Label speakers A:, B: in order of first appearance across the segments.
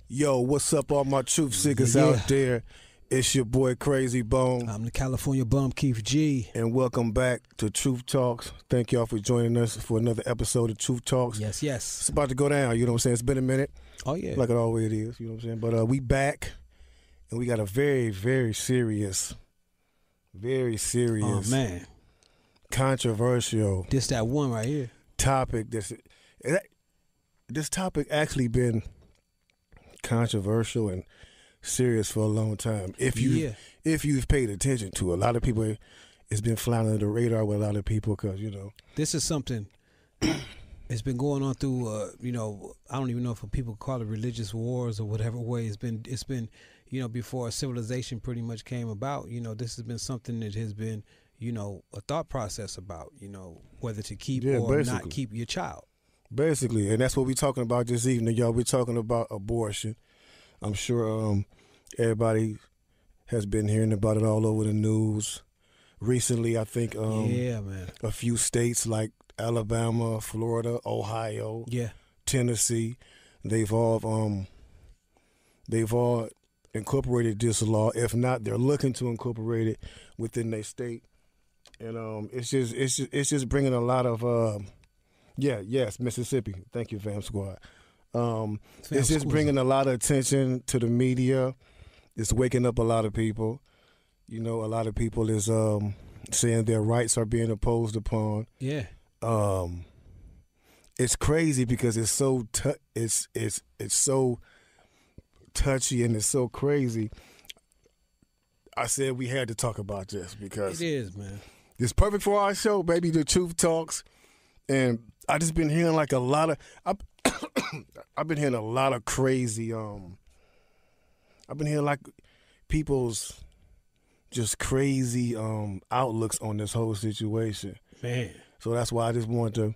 A: Yo, what's up, all my truth seekers
B: Yeah.
A: out there? It's your boy Crazy Bone,
B: I'm the California bum, Keith G.
A: and welcome back to Truth Talks. Thank y'all for joining us for another episode of Truth Talks.
B: Yes,
A: It's
B: yes.
A: about to go down, you know what I'm saying? It's been a minute,
B: Oh, yeah.
A: like it always is, you know what I'm saying? But we back, and we got a very, very serious,
B: Oh, man.
A: controversial
B: This that one right here.
A: topic. This topic actually been controversial and serious for a long time. If you've paid attention to it. A lot of people, it's been flying under the radar with a lot of people because, you know.
B: This is something it's been going on through, I don't even know if people call it religious wars or whatever way. It's been, before civilization pretty much came about, this has been something that has been, a thought process about, whether to keep or not keep your child.
A: Basically, and that's what we're talking about this evening, y'all. We're talking about abortion. I'm sure everybody has been hearing about it all over the news. Recently, I think
B: Yeah, man.
A: a few states like Alabama, Florida, Ohio,
B: Yeah.
A: Tennessee, they've all incorporated this law. If not, they're looking to incorporate it within their state. And it's just bringing a lot of Mississippi. Thank you, Fam Squad. It's just bringing a lot of attention to the media. It's waking up a lot of people. A lot of people is saying their rights are being imposed upon.
B: Yeah.
A: It's crazy because it's so it's so touchy and it's so crazy. I said we had to talk about this because
B: It is, man.
A: it's perfect for our show, baby. The Truth Talks, and I just been hearing like a lot of. I've been hearing a lot of crazy. I've been hearing like people's just crazy outlooks on this whole situation.
B: Man.
A: So that's why I just wanted to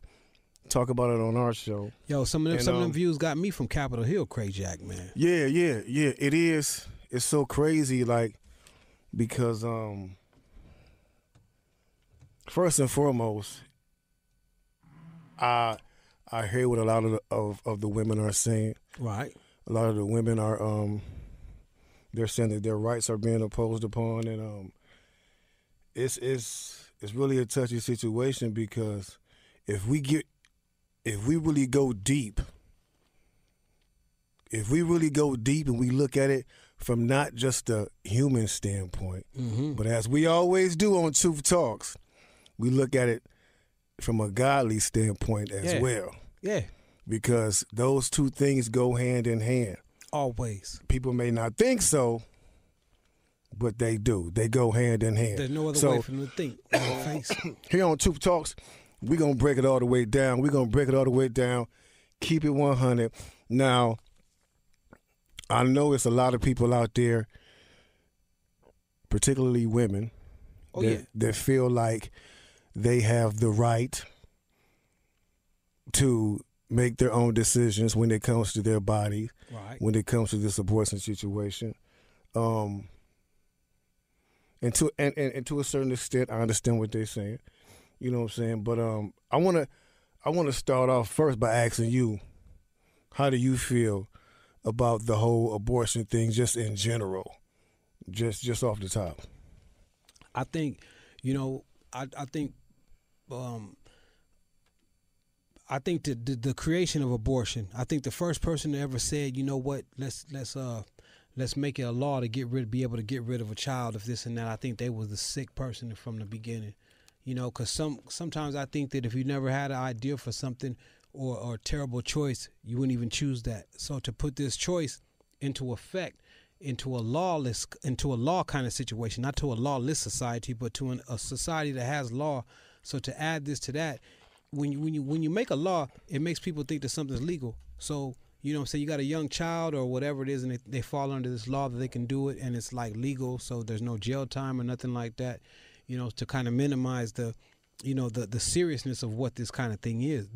A: talk about it on our show.
B: Yo, some of them views got me from Capitol Hill, Craig Jack, man.
A: Yeah. It is. It's so crazy, like because first and foremost, I hear what a lot of the women are saying.
B: Right.
A: A lot of the women are they're saying that their rights are being imposed upon, and it's really a touchy situation because if we really go deep and we look at it from not just a human standpoint, but as we always do on Truth Talks, we look at it from a godly standpoint as well.
B: Yeah.
A: Because those two things go hand in hand.
B: Always.
A: People may not think so, but they do. They go hand in hand.
B: There's no other way for them to think. On the face.
A: Here on Truth Talks, we're going to break it all the way down. Keep it 100. Now, I know it's a lot of people out there, particularly women, that feel like they have the right to make their own decisions when it comes to their body,
B: Right.
A: when it comes to this abortion situation. And to a certain extent, I understand what they're saying. You know what I'm saying? But I wanna start off first by asking you, how do you feel about the whole abortion thing, just in general, just off the top?
B: I think, I think the creation of abortion. I think the first person that ever said, you know what, let's make it a law to be able to get rid of a child if this and that. I think they was the sick person from the beginning, because sometimes I think that if you never had an idea for something or a terrible choice, you wouldn't even choose that. So to put this choice into effect, into a law kind of situation, not to a lawless society, but to a society that has law. So to add this to that, when you make a law, it makes people think that something's legal. So, say you got a young child or whatever it is, and they fall under this law that they can do it, and it's like legal, so there's no jail time or nothing like that, to kind of minimize the seriousness of what this kind of thing is.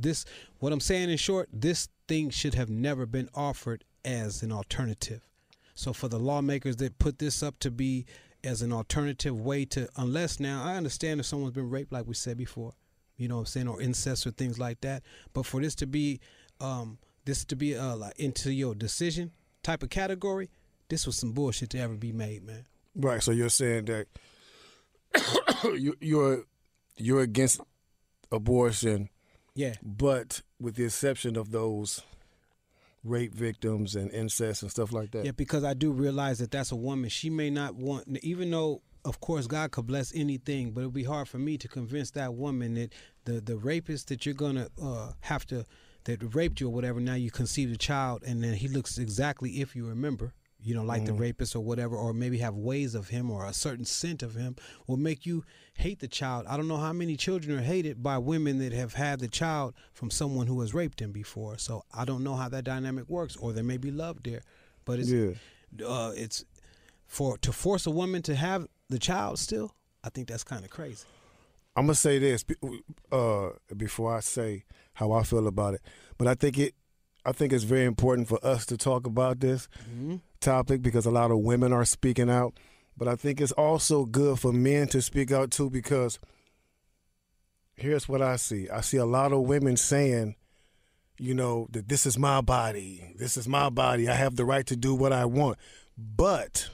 B: What I'm saying in short, this thing should have never been offered as an alternative. So for the lawmakers that put this up to be as an alternative way to, unless now, I understand if someone's been raped, like we said before, or incest or things like that. But for this to be like into your decision, type of category, this was some bullshit to ever be made, man.
A: Right. So you're saying that you're against abortion,
B: Yeah.
A: but with the exception of those rape victims and incest and stuff like that.
B: Yeah, because I do realize that that's a woman. She may not want, even though, of course, God could bless anything, but it'll be hard for me to convince that woman that the rapist that you're gonna have to, that raped you or whatever, now you conceived a child and then he looks exactly, if you remember, like the rapist or whatever, or maybe have ways of him or a certain scent of him will make you hate the child. I don't know how many children are hated by women that have had the child from someone who has raped him before. So I don't know how that dynamic works, or there may be love there, but it's to force a woman to have the child still, I think that's kind of crazy.
A: I'm gonna say this before I say how I feel about it, but I think it's very important for us to talk about this topic because a lot of women are speaking out. But I think it's also good for men to speak out too, because here's what I see. I see a lot of women saying, that this is my body. This is my body. I have the right to do what I want. But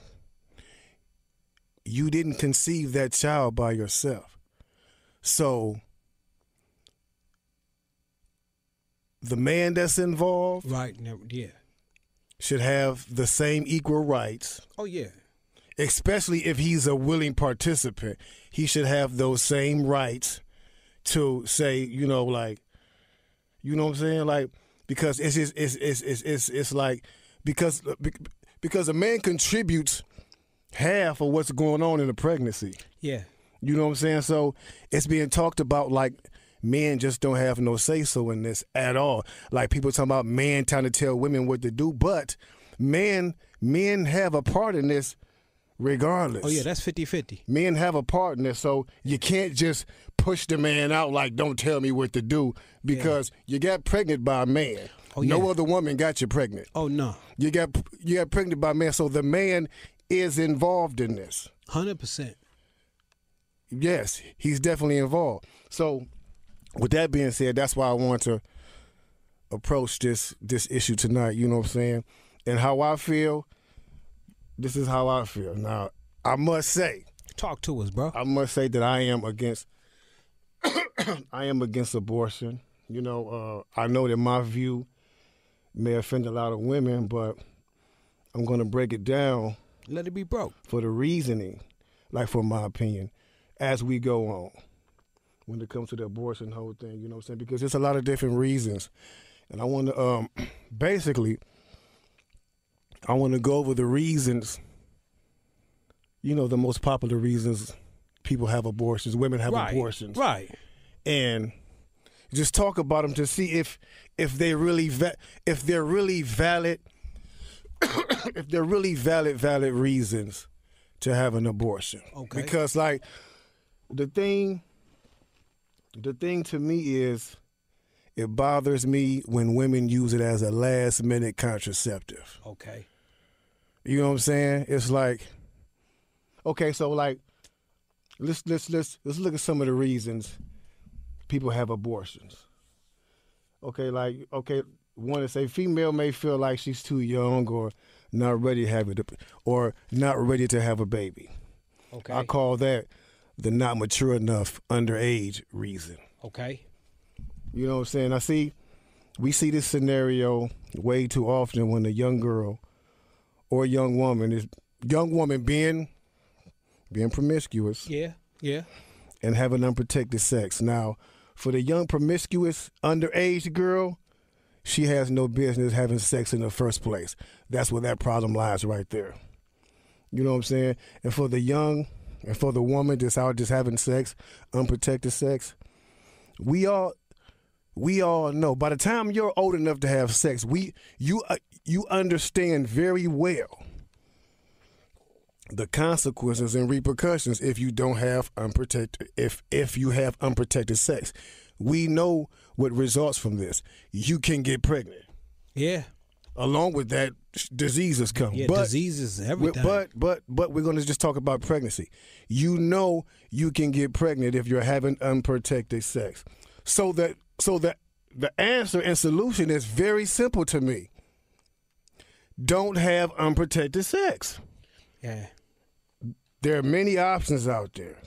A: you didn't conceive that child by yourself. So the man that's involved,
B: right? Yeah,
A: should have the same equal rights.
B: Oh yeah.
A: Especially if he's a willing participant, he should have those same rights to say, what I'm saying, like, because it's like because a man contributes half of what's going on in a pregnancy.
B: Yeah.
A: You know what I'm saying? So it's being talked about like men just don't have no say-so in this at all. Like people talking about men trying to tell women what to do, but men have a part in this regardless.
B: Oh, yeah, that's 50-50.
A: Men have a part in this, so you can't just push the man out like, don't tell me what to do, because you got pregnant by a man.
B: Oh, yeah.
A: No other woman got you pregnant.
B: Oh, no.
A: You got pregnant by a man, so the man is involved in this.
B: 100%.
A: Yes, he's definitely involved. So with that being said, that's why I want to approach this issue tonight, you know what I'm saying? And how I feel, this is how I feel. Now, I must say.
B: Talk to us, bro.
A: I must say that I am against abortion. I know that my view may offend a lot of women, but I'm going to break it down.
B: Let it be broke. For
A: the reasoning, like for my opinion, as we go on when it comes to the abortion whole thing, you know what I'm saying? Because there's a lot of different reasons. And I want to, basically, I want to go over the reasons, the most popular reasons people have abortions, women have abortions.
B: Right.
A: And just talk about them to see if they're really valid, if they're really valid reasons to have an abortion.
B: Okay.
A: Because like the thing to me is, it bothers me when women use it as a last minute contraceptive.
B: Okay.
A: You know what I'm saying? It's like, okay, so like, let's look at some of the reasons people have abortions. Okay, one is, say, female may feel like she's too young or not ready to have it, or not ready to have a baby.
B: Okay.
A: I call that the not mature enough underage reason.
B: Okay.
A: You know what I'm saying? We see this scenario way too often when a young girl or young woman being promiscuous.
B: Yeah, yeah.
A: And having unprotected sex. Now, for the young promiscuous underage girl, she has no business having sex in the first place. That's where that problem lies right there. You know what I'm saying? And for the woman that's out just having sex, unprotected sex, we all know by the time you're old enough to have sex, you understand very well the consequences and repercussions if you don't have if you have unprotected sex. We know what results from this. You can get pregnant.
B: Yeah.
A: Along with that, diseases come.
B: Yeah, diseases, everything.
A: But we're going to just talk about pregnancy. You can get pregnant if you're having unprotected sex. So the answer and solution is very simple to me. don't have unprotected sex.
B: Yeah.
A: There are many options out there.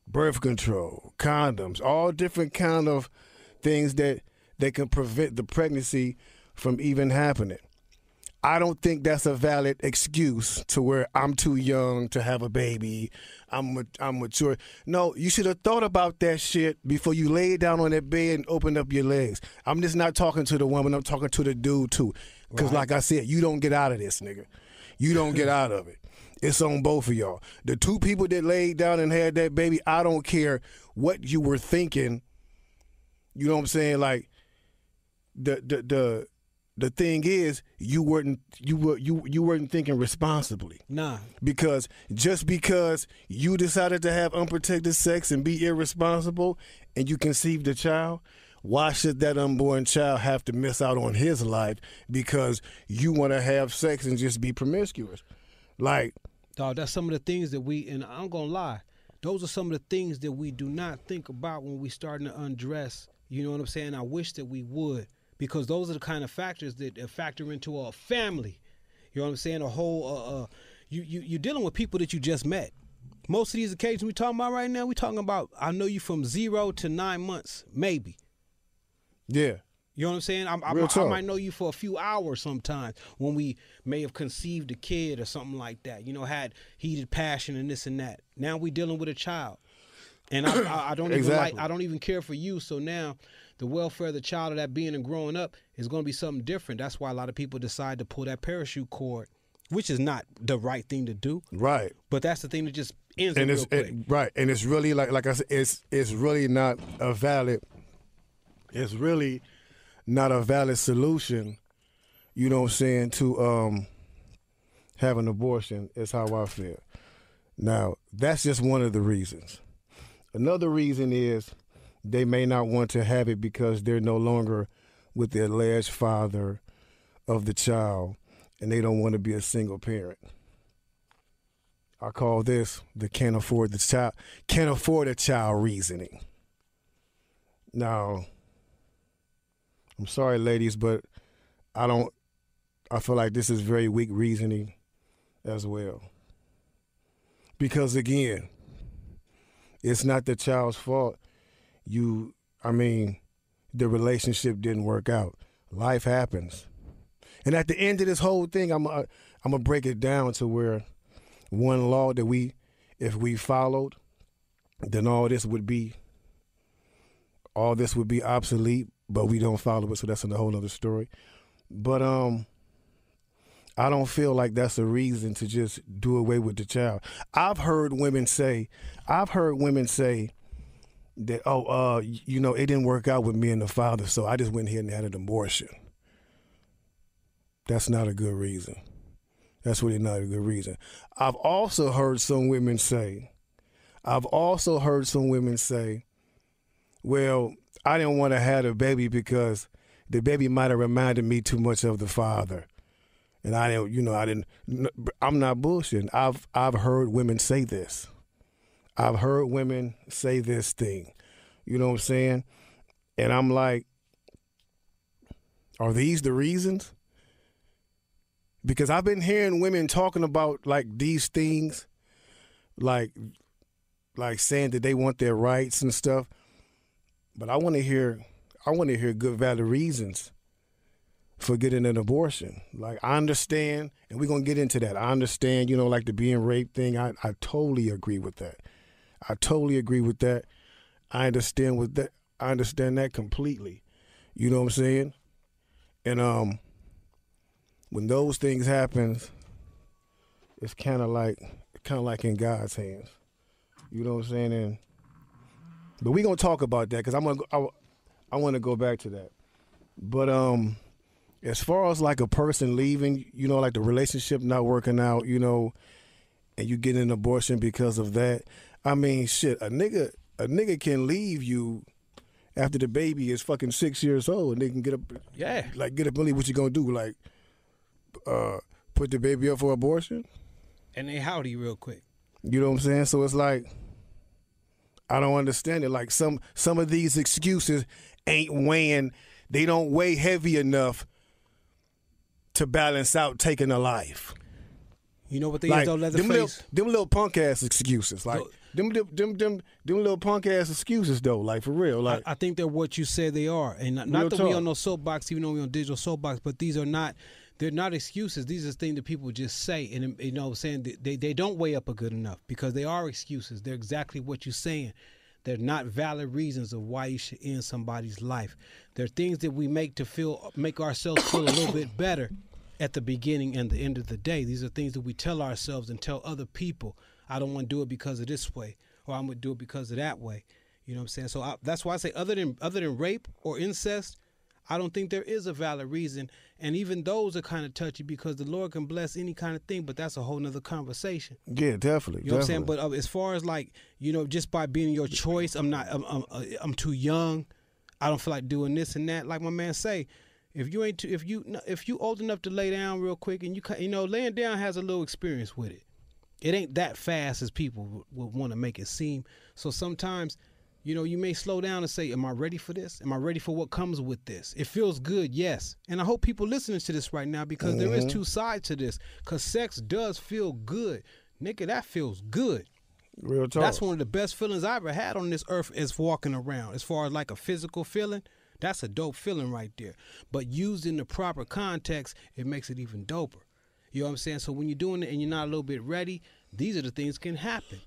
A: Birth control, condoms, all different kind of things that can prevent the pregnancy from even happening. I don't think that's a valid excuse to where I'm too young to have a baby. I'm mature. No, you should have thought about that shit before you lay down on that bed and open up your legs. I'm just not talking to the woman. I'm talking to the dude too. Because like I said, you don't get out of this, nigga. You don't get out of it. It's on both of y'all. The two people that laid down and had that baby, I don't care what you were thinking. You know what I'm saying? Like the thing is, you weren't thinking responsibly.
B: Nah.
A: Because just because you decided to have unprotected sex and be irresponsible and you conceived a child, why should that unborn child have to miss out on his life because you want to have sex and just be promiscuous? Like,
B: dog, that's some of the things that and I'm gonna lie, those are some of the things that we do not think about when we starting to undress. You know what I'm saying? I wish that we would. Because those are the kind of factors that factor into a family. You know what I'm saying? A whole, you're dealing with people that you just met. Most of these occasions we talking about right now, we talking about, I know you from 0 to 9 months, maybe.
A: Yeah.
B: You know what I'm saying? I might know you for a few hours sometimes when we may have conceived a kid or something like that. You know, had heated passion and this and that. Now we dealing with a child. And I don't even I don't even care for you. So now the welfare of the child of that being and growing up is going to be something different. That's why a lot of people decide to pull that parachute cord, which is not the right thing to do.
A: Right.
B: But that's the thing that just ends it real quick.
A: Right. And it's really like I said, it's really not a valid. It's really not a valid solution. You know what I'm saying, to have an abortion. Is how I feel. Now that's just one of the reasons. Another reason is they may not want to have it because they're no longer with the alleged father of the child and they don't want to be a single parent. I call this the can't afford a child reasoning. Now, I'm sorry, ladies, but I feel like this is very weak reasoning as well. Because again, it's not the child's fault. The relationship didn't work out. Life happens. And at the end of this whole thing, I'm gonna break it down to where one law that if we followed, then all this would be obsolete, but we don't follow it, so that's a whole other story. But I don't feel like that's a reason to just do away with the child. I've heard women say that, it didn't work out with me and the father, so I just went here and had an abortion. That's not a good reason. That's really not a good reason. I've also heard some women say, well, I didn't want to have a baby because the baby might have reminded me too much of the father. And I'm not bullshitting. I've heard women say this. I've heard women say this thing. You know what I'm saying? And I'm like, are these the reasons? Because I've been hearing women talking about like these things, like saying that they want their rights and stuff. But I want to hear good valid reasons for getting an abortion. Like, I understand, and we're going to get into that. I understand, like the being raped thing. I totally agree with that. I understand that completely. You know what I'm saying? And when those things happen, it's kind of like in God's hands. You know what I'm saying? But we're going to talk about that because I want to go back to that. But as far as like a person leaving, like the relationship not working out, and you get an abortion because of that. I mean, shit, a nigga can leave you after the baby is fucking 6 years old and they can get up.
B: Yeah.
A: Like, get up and leave. What you gonna do? Like, put the baby up for abortion?
B: And they howdy real quick.
A: You know what I'm saying? So it's like, I don't understand it. Like some of these excuses they don't weigh heavy enough to balance out taking a life.
B: You know what they
A: Like
B: is though, Leatherface?
A: them little punk ass excuses, like them little punk ass excuses though, like for real, like
B: I think they're what you said they are, and not that we on no soapbox, even though we on digital soapbox, but they're not excuses. These are things that people just say, and you know what I'm saying, they don't weigh up a good enough because they are excuses. They're exactly what you're saying. They're not valid reasons of why you should end somebody's life. They're things that we make ourselves feel a little bit better at the beginning and the end of the day. These are things that we tell ourselves and tell other people. I don't want to do it because of this way, or I'm going to do it because of that way. You know what I'm saying? So that's why I say other than rape or incest, I don't think there is a valid reason. And even those are kind of touchy because the Lord can bless any kind of thing, but that's a whole nother conversation.
A: Yeah, definitely.
B: You know what I'm saying? But as far as like, you know, just by being your choice, I'm too young. I don't feel like doing this and that. Like my man say, if you old enough to lay down real quick, and you know, laying down has a little experience with it. It ain't that fast as people would want to make it seem. So sometimes, you know, you may slow down and say, am I ready for this? Am I ready for what comes with this? It feels good, yes. And I hope people listening to this right now, because there is two sides to this. Because sex does feel good. Nigga, that feels good.
A: Real talk.
B: That's one of the best feelings I ever had on this earth is walking around. As far as like a physical feeling, that's a dope feeling right there. But used in the proper context, it makes it even doper. You know what I'm saying? So when you're doing it and you're not a little bit ready, these are the things that can happen.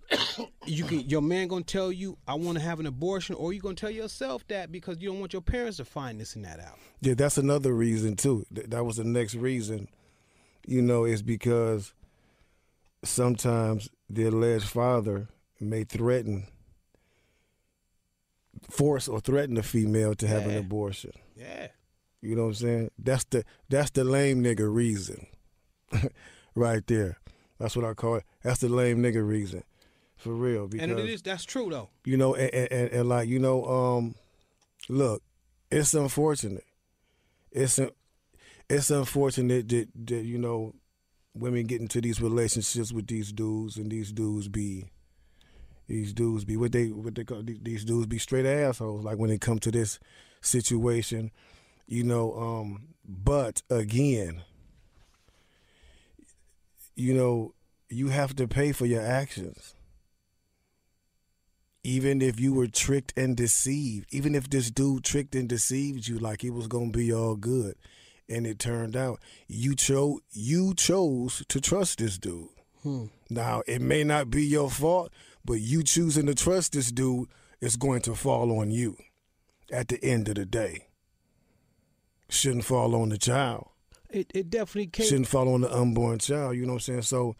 B: Your man gonna tell you, I want to have an abortion, or you gonna tell yourself that because you don't want your parents to find this and that out.
A: Yeah, that's another reason too. That was the next reason, you know, is because sometimes the alleged father may force or threaten the female to have an abortion.
B: Yeah.
A: You know what I'm saying? That's the lame nigga reason. Right there. That's what I call it. That's the lame nigga reason. For real. Because,
B: that's true though.
A: You know, and like, you know, look, it's unfortunate. It's unfortunate that, you know, women get into these relationships with these dudes, and these dudes be what they call, these dudes be straight assholes, like when it comes to this situation, you know, but again, you know, you have to pay for your actions. Even if you were tricked and deceived, even if this dude tricked and deceived you like it was gonna be all good, and it turned out you chose to trust this dude. Now, it may not be your fault, but you choosing to trust this dude is going to fall on you at the end of the day. Shouldn't fall on the child.
B: It definitely can't.
A: Shouldn't fall on the unborn child, you know what I'm saying? So,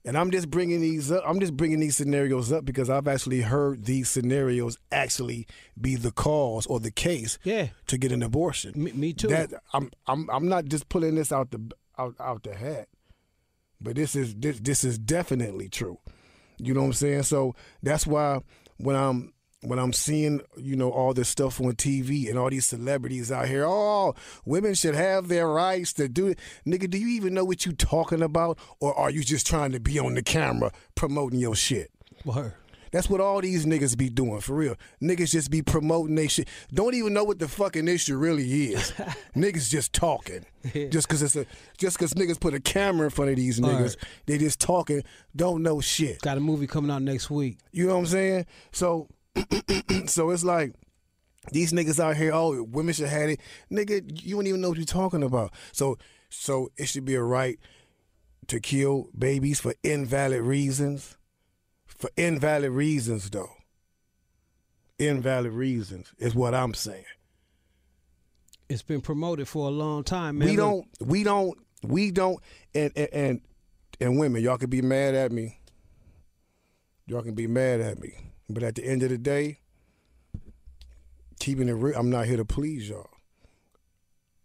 A: and I'm just bringing these up. I'm just bringing these scenarios up because I've actually heard these scenarios actually be the cause or the case to get an abortion.
B: Me too.
A: That I'm not just pulling this out the hat, but this is definitely true. You know what I'm saying? So that's why when I'm seeing, you know, all this stuff on TV and all these celebrities out here, oh, women should have their rights to do it. Nigga, do you even know what you talking about? Or are you just trying to be on the camera promoting your shit?
B: Word.
A: That's what all these niggas be doing, for real. Niggas just be promoting they shit. Don't even know what the fucking issue really is. Niggas just talking. Just cause niggas put a camera in front of these niggas, they just talking, don't know shit.
B: Got a movie coming out next week.
A: You know what I'm saying? So so it's like these niggas out here, oh, women should have it. Nigga, you don't even know what you're talking about. So it should be a right to kill babies for invalid reasons. For invalid reasons, though. Invalid reasons is what I'm saying.
B: It's been promoted for a long time, man.
A: We don't, and women, y'all can be mad at me. Y'all can be mad at me. But at the end of the day, keeping it real, I'm not here to please y'all.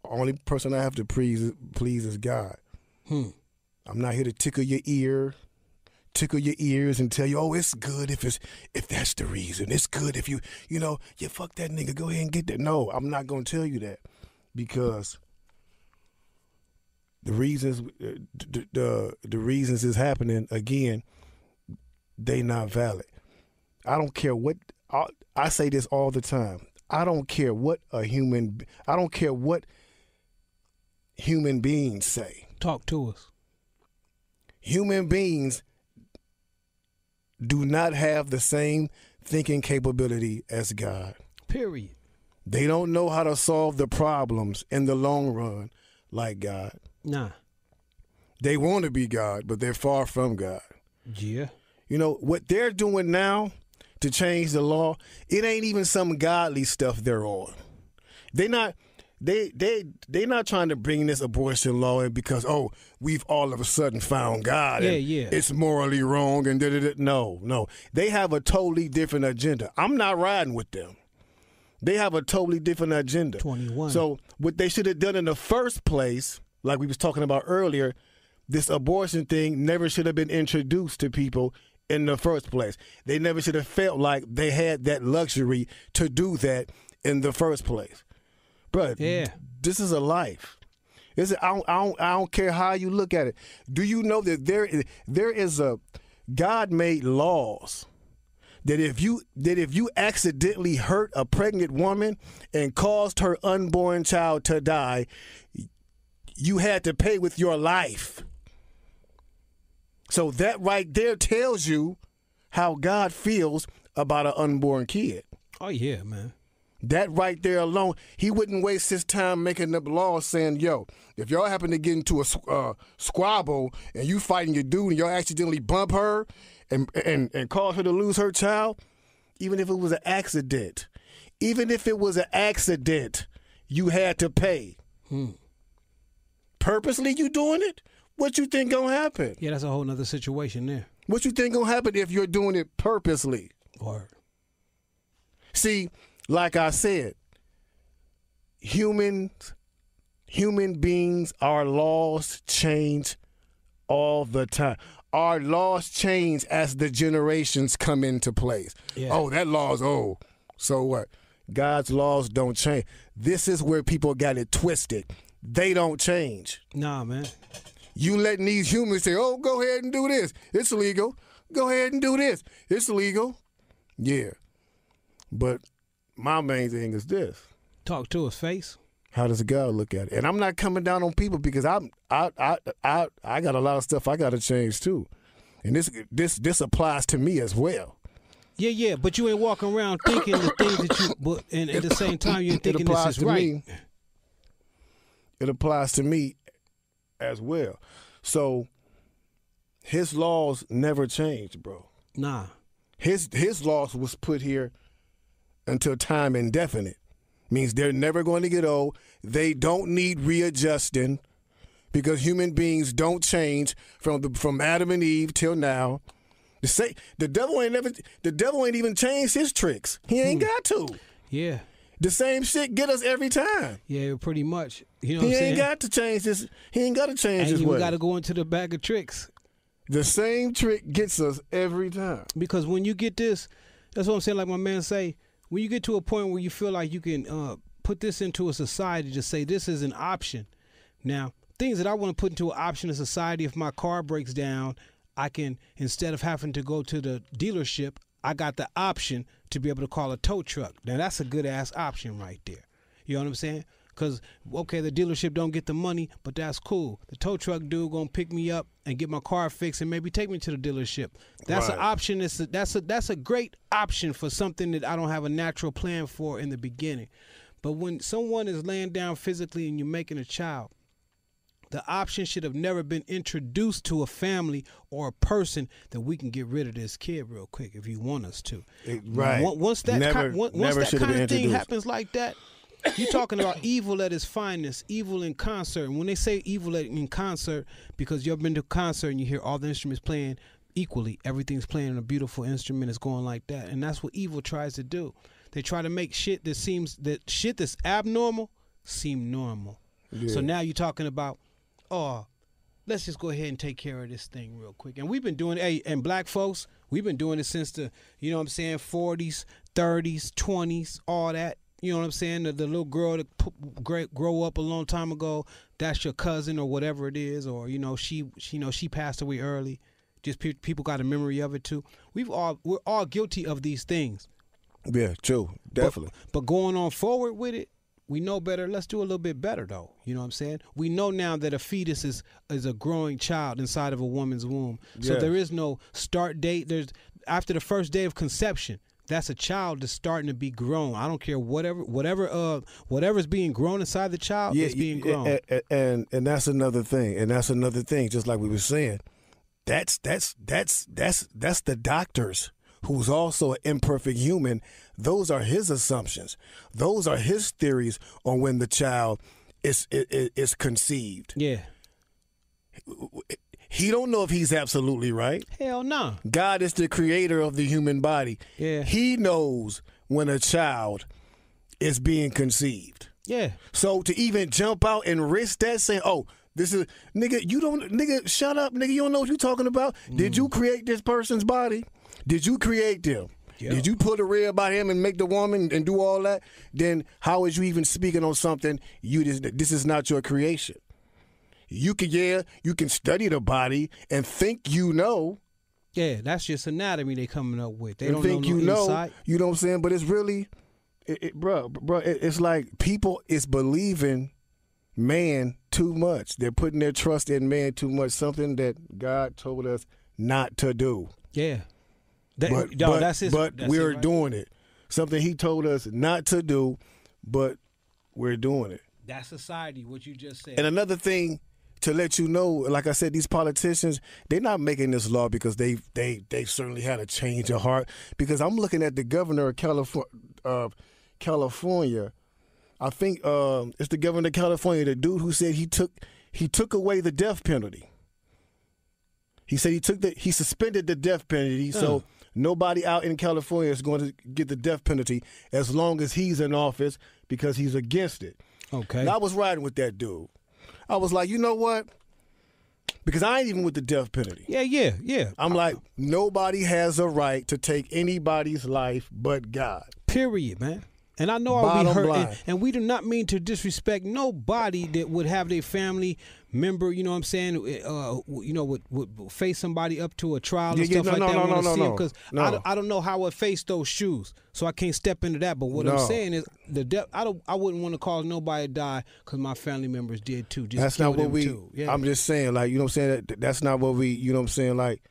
A: Only person I have to please is God. I'm not here to tickle your ears and tell you, oh, it's good if that's the reason. It's good if you fuck that nigga, go ahead and get that. No, I'm not gonna tell you that, because the reasons the reasons is happening, again, they not valid. I don't care what, I say this all the time. I don't care what human beings say.
B: Talk to us.
A: Human beings do not have the same thinking capability as God.
B: Period.
A: They don't know how to solve the problems in the long run like God.
B: Nah.
A: They want to be God, but they're far from God.
B: Yeah.
A: You know, what they're doing now to change the law, it ain't even some godly stuff they're on. They're not trying to bring this abortion law in because, oh, we've all of a sudden found God.
B: Yeah,
A: and
B: yeah.
A: It's morally wrong and da-da-da. No. They have a totally different agenda. I'm not riding with them. They have a totally different agenda.
B: 21.
A: So what they should have done in the first place, like we was talking about earlier, this abortion thing never should have been introduced to people in the first place. They never should have felt like they had that luxury to do that in the first place. But
B: yeah,
A: this is a life. I don't care how you look at it. Do you know that there is a God made laws that if you accidentally hurt a pregnant woman and caused her unborn child to die, you had to pay with your life. So that right there tells you how God feels about an unborn kid.
B: Oh yeah, man.
A: That right there alone, he wouldn't waste his time making up laws saying, yo, if y'all happen to get into a squabble and you fighting your dude and y'all accidentally bump her and cause her to lose her child, even if it was an accident, you had to pay. Purposely you doing it? What you think gonna happen?
B: Yeah, that's a whole nother situation there.
A: What you think gonna happen if you're doing it purposely?
B: Or
A: see, like I said, human beings, our laws change all the time. Our laws change as the generations come into place.
B: Yeah.
A: Oh, that law's old. So what? God's laws don't change. This is where people got it twisted. They don't change.
B: Nah, man.
A: You letting these humans say, oh, go ahead and do this. It's illegal. Go ahead and do this. It's illegal. Yeah. But my main thing is this.
B: Talk to us, Face.
A: How does God look at it? And I'm not coming down on people because I got a lot of stuff I got to change too. And this applies to me as well.
B: Yeah, but you ain't walking around thinking the things that you, but and at the same time you ain't thinking this is right.
A: It applies to me as well. So his laws never changed, bro.
B: Nah.
A: His laws was put here until time indefinite. Means they're never going to get old. They don't need readjusting because human beings don't change from Adam and Eve till now. The devil ain't even changed his tricks. He ain't got to.
B: Yeah.
A: The same shit get us every time.
B: Yeah, pretty much. You know what I'm saying?
A: He ain't got to change this. He ain't got to change his way.
B: You got to go into the bag of tricks.
A: The same trick gets us every time.
B: Because when you get this, that's what I'm saying. Like my man say, when you get to a point where you feel like you can put this into a society to say this is an option. Now, things that I want to put into an option in society, if my car breaks down, I can, instead of having to go to the dealership, I got the option to be able to call a tow truck. Now, that's a good-ass option right there. You know what I'm saying? Because, okay, the dealership don't get the money, but that's cool. The tow truck dude going to pick me up and get my car fixed and maybe take me to the dealership. That's an option. That's a great option for something that I don't have a natural plan for in the beginning. But when someone is laying down physically and you're making a child, the option should have never been introduced to a family or a person that we can get rid of this kid real quick if you want us to.
A: Right.
B: Once that kind of thing happens like that, you're talking about evil at its finest, evil in concert. And when they say evil in concert, because you've been to a concert and you hear all the instruments playing equally, everything's playing on a beautiful instrument, it's going like that. And that's what evil tries to do. They try to make shit that's abnormal seem normal. Yeah. So now you're talking about, oh, let's just go ahead and take care of this thing real quick. And we've been doing it, and black folks, we've been doing it since the, you know what I'm saying, 40s, 30s, 20s, all that. You know what I'm saying? The little girl that grow up a long time ago, that's your cousin or whatever it is, or she passed away early. Just people got a memory of it too. We're all guilty of these things.
A: Yeah, true, definitely.
B: But going on forward with it, We know better. Let's do a little bit better, though. You know what I'm saying? We know now that a fetus is a growing child inside of a woman's womb. So
A: Yes.
B: there is no start date. There's after the first day of conception. That's a child that's starting to be grown. I don't care whatever's being grown inside the child is being grown.
A: And that's another thing. And that's another thing. Just like we were saying, that's the doctors, who's also an imperfect human. Those are his assumptions. Those are his theories on when the child is conceived.
B: Yeah.
A: He don't know if he's absolutely right.
B: Hell no.
A: God is the creator of the human body.
B: Yeah.
A: He knows when a child is being conceived.
B: Yeah.
A: So to even jump out and risk that, saying, "Oh, this is nigga, shut up, nigga, you don't know what you're talking about. Did you create this person's body? Did you create them?
B: Yeah.
A: Did you put a rib about him and make the woman and do all that? Then how is you even speaking on something this is not your creation? You can study the body and think you know.
B: Yeah, that's just anatomy they coming up with. They
A: And
B: don't
A: think
B: know
A: you
B: no
A: know.
B: insight.
A: You know what I'm saying? But it's really, bro, it's like people is believing man too much. They're putting their trust in man too much, something that God told us not to do.
B: Yeah.
A: But we're doing it. Something he told us not to do, but we're doing it.
B: That's society, what you just said.
A: And another thing to let you know, like I said, these politicians, they're not making this law because they certainly had a change of heart. Because I'm looking at the governor of California. I think it's the governor of California, the dude who said he took away the death penalty. He said he suspended the death penalty, so nobody out in California is going to get the death penalty as long as he's in office because he's against it.
B: Okay.
A: And I was riding with that dude. I was like, you know what? Because I ain't even with the death penalty.
B: Yeah.
A: I'm like, nobody has a right to take anybody's life but God.
B: Period, man. And I know I'll be
A: Bottom
B: hurt,
A: line.
B: and we do not mean to disrespect nobody that would have their family member, you know what I'm saying, would face somebody up to a trial and stuff like that. Want to see him because I don't know how I face those shoes, so I can't step into that. But what I'm saying is I wouldn't want to cause nobody to die because my family members did too. Just
A: that's not what we.
B: too. Yeah.
A: I'm just saying, like, you know what I'm saying. That's not what we. You know what I'm saying. Like,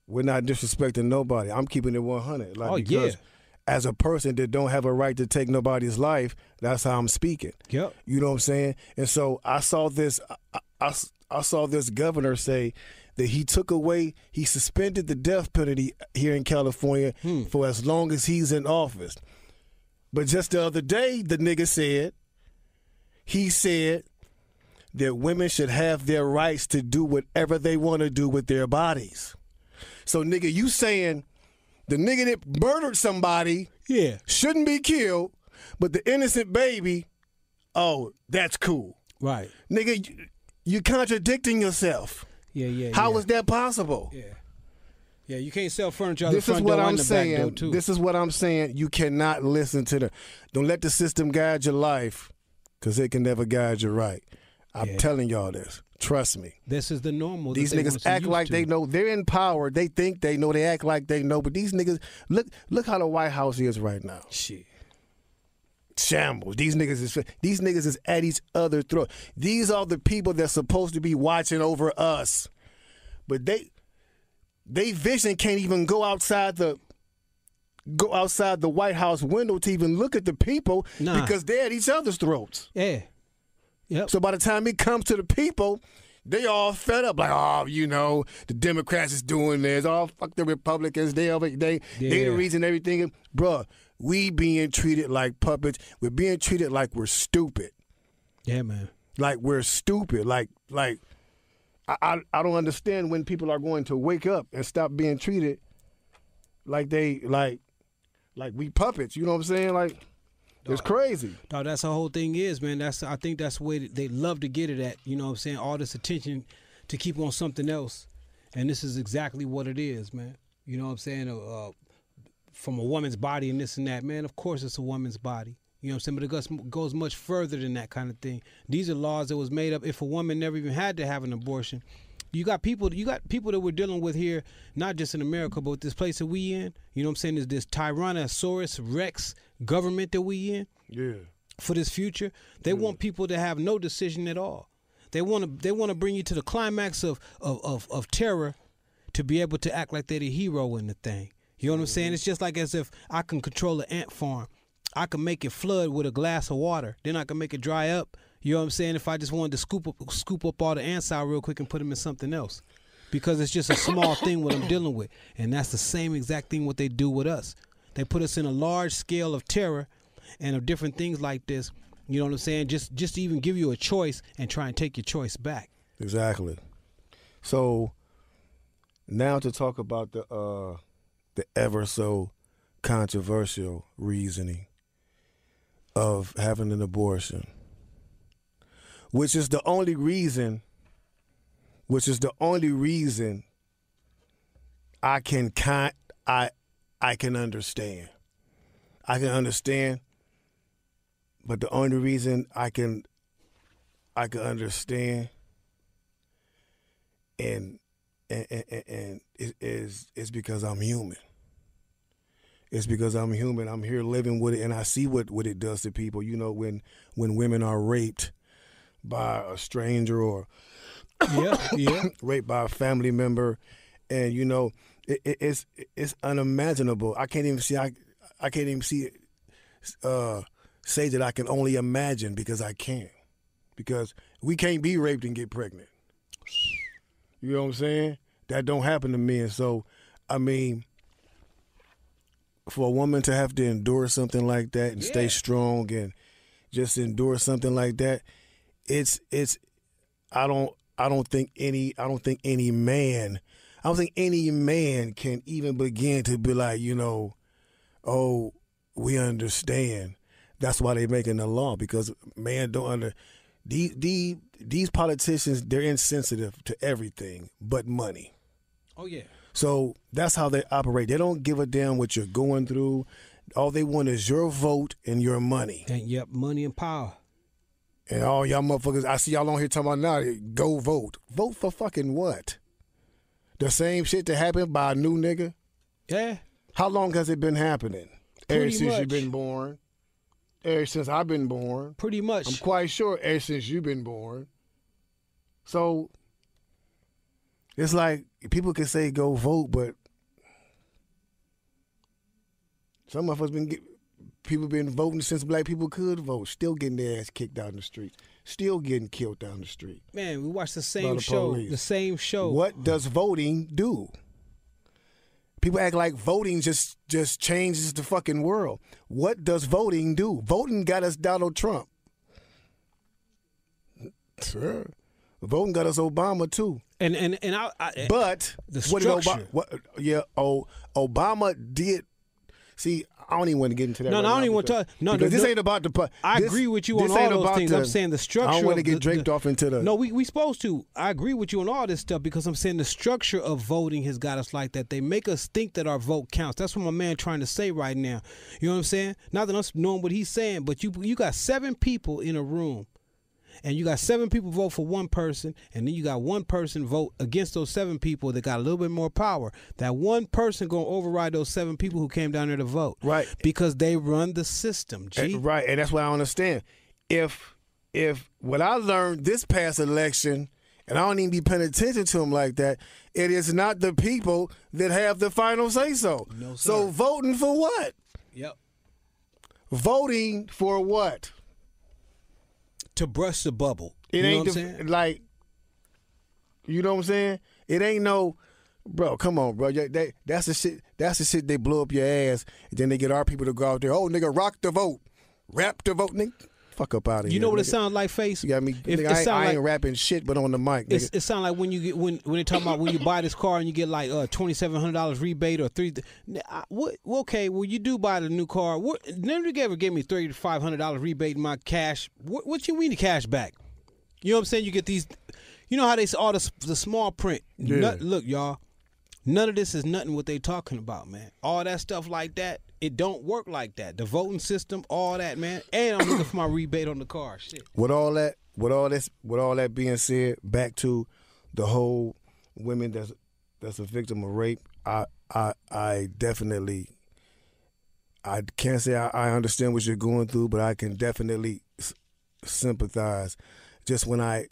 A: we're not disrespecting nobody. I'm keeping it 100. Like, because as a person that don't have a right to take nobody's life, that's how I'm speaking.
B: Yep.
A: You know what I'm saying? And so I saw this. I saw this governor say that he suspended the death penalty here in California for as long as he's in office. But just the other day, the nigga said that women should have their rights to do whatever they want to do with their bodies. So, nigga, you saying the nigga that murdered somebody shouldn't be killed, but the innocent baby, oh, that's cool.
B: Right.
A: Nigga, you're contradicting yourself.
B: Yeah.
A: How is that possible?
B: Yeah, you can't sell furniture out the
A: This is
B: front
A: what
B: door
A: I'm
B: and the back door,
A: saying.
B: too.
A: This is what I'm saying. You cannot listen to don't let the system guide your life, because it can never guide you right. I'm telling y'all this. Trust me.
B: This is the normal.
A: These niggas act like they know. They're in power. They think they know. They act like they know. But these niggas, look how the White House is right now.
B: Shit.
A: Shambles. These niggas is at each other's throat. These are the people that's supposed to be watching over us. But they vision can't even go outside the White House window to even look at the people because they're at each other's throats.
B: Yeah. Yep.
A: So by the time it comes to the people, they all fed up. Like, oh, you know, the Democrats is doing this. Oh, fuck the Republicans. They the reason everything. Bruh, we being treated like puppets. We're being treated like we're stupid.
B: Yeah, man.
A: Like we're stupid. Like I don't understand when people are going to wake up and stop being treated like they like we puppets. You know what I'm saying? Like, it's crazy.
B: Dog, that's the whole thing is, man. I think that's the way they love to get it at. You know what I'm saying? All this attention to keep on something else. And this is exactly what it is, man. You know what I'm saying? From a woman's body and this and that. Man, of course it's a woman's body. You know what I'm saying? But it goes much further than that kind of thing. These are laws that was made up if a woman never even had to have an abortion. You got people that we're dealing with here, not just in America, but this place that we in. You know what I'm saying? Is this Tyrannosaurus Rex government that we in?
A: Yeah.
B: for this future. They want people to have no decision at all. They want to bring you to the climax of terror to be able to act like they're the hero in the thing. You know what I'm saying? It's just like as if I can control an ant farm. I can make it flood with a glass of water. Then I can make it dry up. You know what I'm saying? If I just wanted to scoop up all the ants out real quick and put them in something else. Because it's just a small thing what I'm dealing with. And that's the same exact thing what they do with us. They put us in a large scale of terror and of different things like this. You know what I'm saying? Just to even give you a choice and try and take your choice back.
A: Exactly. So now to talk about the ever so controversial reasoning of having an abortion, which is the only reason I can understand. I can understand, but the only reason I can understand and is because I'm human. It's because I'm human. I'm here living with it, and I see what it does to people. You know, when women are raped by a stranger or raped by a family member, and you know, it's unimaginable. I can't even see. I can't even see. Say that I can only imagine because I can't. Because we can't be raped and get pregnant. You know what I'm saying? That don't happen to men. So, I mean, for a woman to have to endure something like that and stay strong and just endure something like that, I don't think any man can even begin to be like, you know, oh, we understand. That's why they're making the law, because man don't these politicians, they're insensitive to everything but money.
B: Oh yeah.
A: So that's how they operate. They don't give a damn what you're going through. All they want is your vote and your money.
B: And yep, money and power.
A: And all y'all motherfuckers, I see y'all on here talking about now, go vote. Vote for fucking what? The same shit that happened by a new nigga?
B: Yeah.
A: How long has it been happening? Ever since
B: much.
A: you've been born. Ever since I've been born.
B: Pretty much.
A: I'm quite sure ever since you've been born. So it's like people can say go vote, but some of us people been voting since black people could vote, still getting their ass kicked out in the street, still getting killed down the street.
B: Man, we watched the same show. Police. The same show.
A: What does voting do? People act like voting just changes the fucking world. What does voting do? Voting got us Donald Trump. Sure. Voting got us Obama too.
B: And
A: but
B: the structure.
A: Obama did. See, I don't even want to get into that.
B: No,
A: right
B: I don't
A: now
B: even want to talk. No,
A: this ain't about the.
B: I agree with you on all those things. I'm saying the structure.
A: I don't want to get draped off into the.
B: No, we supposed to. I agree with you on all this stuff because I'm saying the structure of voting has got us like that. They make us think that our vote counts. That's what my man trying to say right now. You know what I'm saying? Not that I'm knowing what he's saying, but you got 7 people in a room. And you got 7 people vote for one person, and then you got one person vote against those 7 people that got a little bit more power. That one person gonna override those 7 people who came down there to vote,
A: right? Because
B: they run the system, G.
A: Right, and that's what I understand. If what I learned this past election, and I don't even be paying attention to them like that, it is not the people that have the final say so.
B: No, sir.
A: So voting for what?
B: Yep.
A: Voting for what?
B: To brush the bubble.
A: It
B: you
A: ain't
B: know what I'm saying?
A: Like, you know what I'm saying? It ain't no, bro. Come on, bro. That's the shit. That's the shit. They blow up your ass, and then they get our people to go out there. Oh, nigga, rock the vote, rap the vote, nigga. Fuck up out of here.
B: You know what
A: nigga.
B: it sounds like, Face?
A: You got me. I ain't rapping shit, but on the mic. Nigga.
B: It sounds like when you get when they talking about when you buy this car and you get like $2,700 rebate or okay, well you do buy the new car. Never ever gave me $3,500 rebate in my cash. What you mean the cash back? You know what I'm saying? You get these. You know how they say all the small print.
A: Yeah.
B: Look, y'all. None of this is nothing what they talking about, man. All that stuff like that, it don't work like that. The voting system, all that, man. And I'm looking for my rebate on the car. Shit.
A: With all that being said, back to the whole women that's a victim of rape. I definitely I can't say I understand what you're going through, but I can definitely sympathize just when I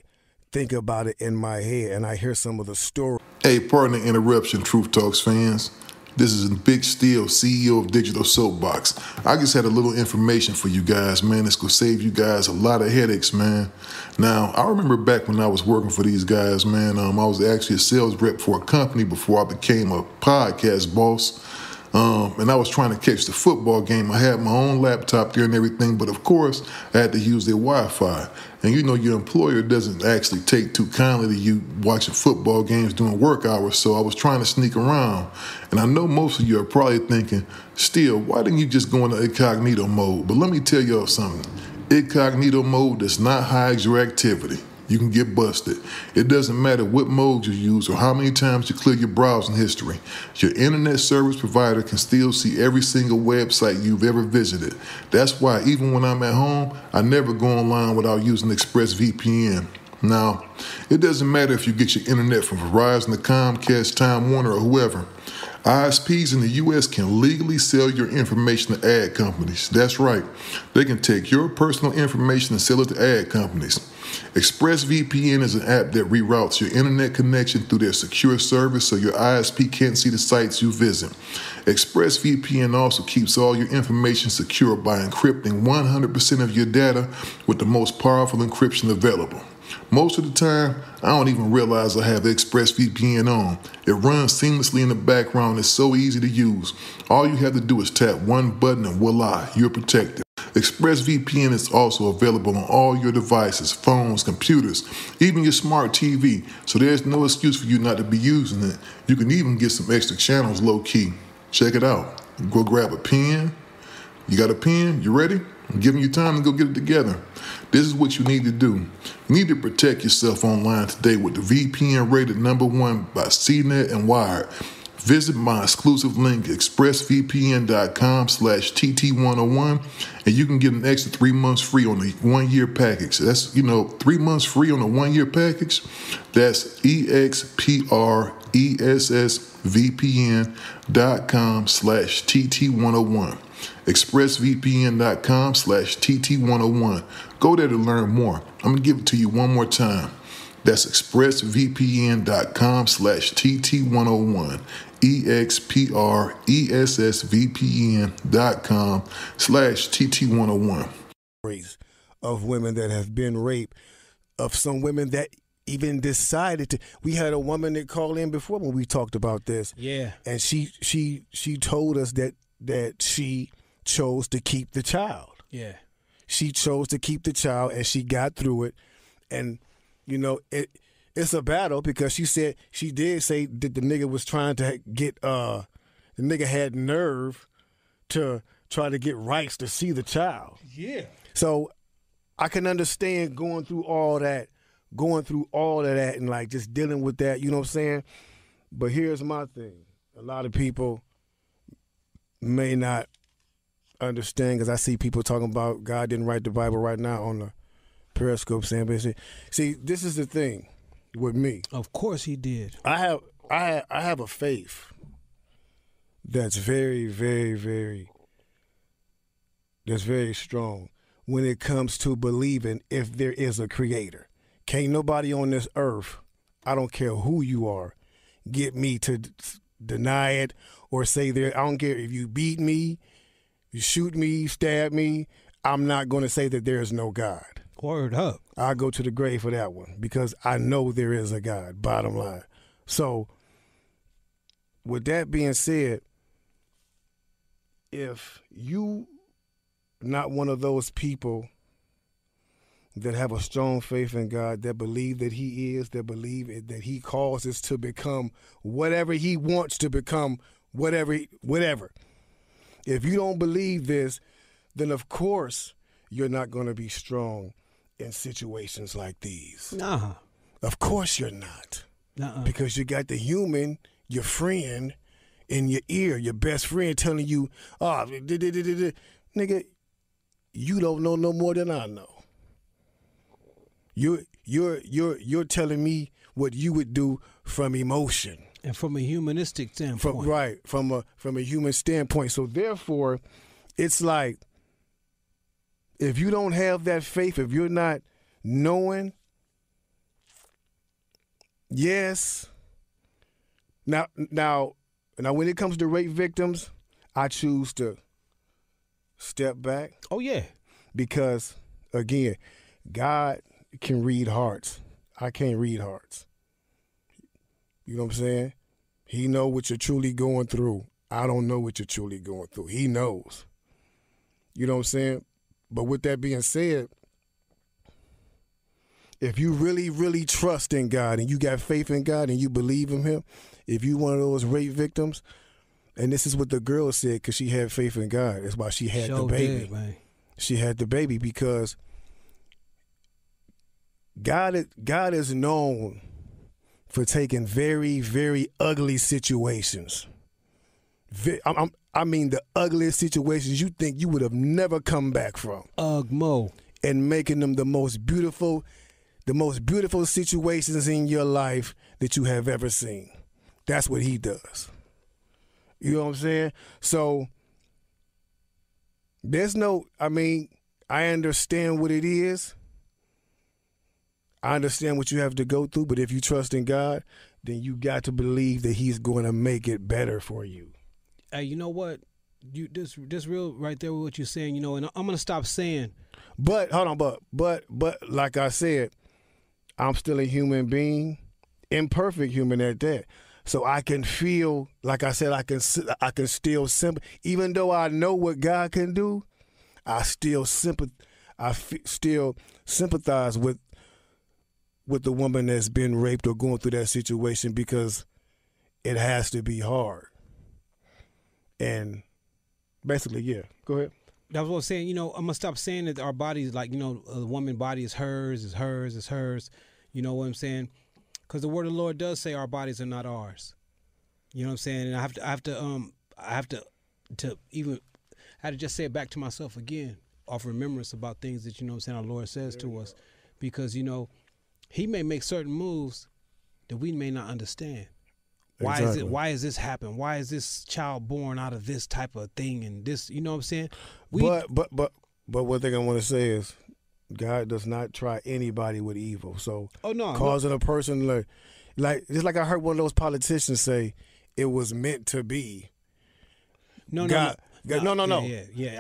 A: think about it in my head and I hear some of the stories.
C: Hey, pardon the interruption, Truth Talks fans. This is Big Steel, CEO of Digital Soapbox. I just had a little information for you guys, man. It's going to save you guys a lot of headaches, man. Now, I remember back when I was working for these guys, man, I was actually a sales rep for a company before I became a podcast boss. And I was trying to catch the football game. I had my own laptop there and everything, but of course, I had to use their Wi-Fi. And you know, your employer doesn't actually take too kindly to you watching football games during work hours, so I was trying to sneak around. And I know most of you are probably thinking, still, why didn't you just go into incognito mode? But let me tell y'all something. Incognito mode does not hide your activity. You can get busted. It doesn't matter what mode you use or how many times you clear your browsing history. Your internet service provider can still see every single website you've ever visited. That's why even when I'm at home, I never go online without using ExpressVPN. Now, it doesn't matter if you get your internet from Verizon, Comcast, Time Warner, or whoever. ISPs in the U.S. can legally sell your information to ad companies. That's right. They can take your personal information and sell it to ad companies. ExpressVPN is an app that reroutes your internet connection through their secure service so your ISP can't see the sites you visit. ExpressVPN also keeps all your information secure by encrypting 100% of your data with the most powerful encryption available. Most of the time, I don't even realize I have ExpressVPN on. It runs seamlessly in the background. It's so easy to use. All you have to do is tap one button and voila, you're protected. ExpressVPN is also available on all your devices, phones, computers, even your smart TV, so there's no excuse for you not to be using it. You can even get some extra channels low-key. Check it out. Go grab a pen. You got a pen? You ready? I'm giving you time to go get it together. This is what you need to do. You need to protect yourself online today with the VPN rated #1 by CNET and Wired. Visit my exclusive link, expressvpn.com/TT101, and you can get an extra 3 months free on the 1-year package. That's, 3 months free on a 1-year package. That's expressvpn.com/TT101. expressvpn.com/TT101. Go there to learn more. I'm going to give it to you one more time. That's expressvpn.com/TT101. expressvpn.com/TT101.
A: Of women that have been raped, of some women that even decided to. We had a woman that called in before when we talked about this.
B: Yeah.
A: And she told us that she chose to keep the child.
B: Yeah.
A: She chose to keep the child and she got through it. And it's a battle because she did say that the nigga was trying to get the nigga had nerve to try to get rights to see the child.
B: Yeah.
A: So I can understand going through all of that and like just dealing with that, you know what I'm saying? But here's my thing. A lot of people may not understand because I see people talking about God didn't write the Bible right now on the Periscope saying, but see, this is the thing with me.
B: Of course he did.
A: I have a faith that's very, very, very, that's very strong when it comes to believing if there is a creator. Can't nobody on this earth, I don't care who you are, get me to deny it or say there. I don't care if you beat me, you shoot me, stab me, I'm not going to say that there is no God.
B: Word up.
A: I'll go to the grave for that one because I know there is a God, bottom line. So, with that being said, if you not one of those people that have a strong faith in God, that believe that he is, that believe that he causes to become whatever he wants to become, whatever. If you don't believe this, then of course you're not going to be strong in situations like these.
B: Nah.
A: Of course you're not.
B: Nuh-uh.
A: Because you got the human, your friend, in your ear, your best friend telling you, nigga, you don't know no more than I know. You're telling me what you would do from emotion.
B: And from a humanistic standpoint.
A: From a human standpoint. So therefore, it's like, if you don't have that faith, if you're not knowing, yes. Now, when it comes to rape victims, I choose to step back.
B: Oh yeah,
A: because again, God can read hearts. I can't read hearts. You know what I'm saying? He know what you're truly going through. I don't know what you're truly going through. He knows. You know what I'm saying? But with that being said, if you really, really trust in God and you got faith in God and you believe in him, if you one of those rape victims, and this is what the girl said because she had faith in God. That's why she had the baby.
B: Man.
A: She had the baby because God is known for taking very, very ugly situations. I mean the ugliest situations you think you would have never come back from.
B: Mo.
A: And making them the most beautiful situations in your life that you have ever seen. That's what he does. You know what I'm saying? So I understand what it is. I understand what you have to go through, but if you trust in God, then you got to believe that he's going to make it better for you.
B: Hey, you know what? This real right there with what you're saying, you know, and I'm going to stop saying.
A: But, hold on, but like I said, I'm still a human being, imperfect human at that. So I can feel, like I said, I can still even though I know what God can do, I still sympathize with the woman that's been raped or going through that situation because it has to be hard. And basically, yeah. Go ahead.
B: That's what I'm saying. You know, I'm gonna stop saying that our bodies, like, you know, the woman's body is hers. You know what I'm saying? Because the word of the Lord does say our bodies are not ours. You know what I'm saying? And I have to just say it back to myself again, off remembrance about things that, you know what I'm saying, our Lord says to us, because, you know, he may make certain moves that we may not understand.
A: Exactly.
B: Why is this happen? Why is this child born out of this type of thing and this, you know what I'm saying?
A: But one thing I want to say is God does not try anybody with evil. So causing a person like just like I heard one of those politicians say, it was meant to be.
B: No.
A: Yeah.
B: I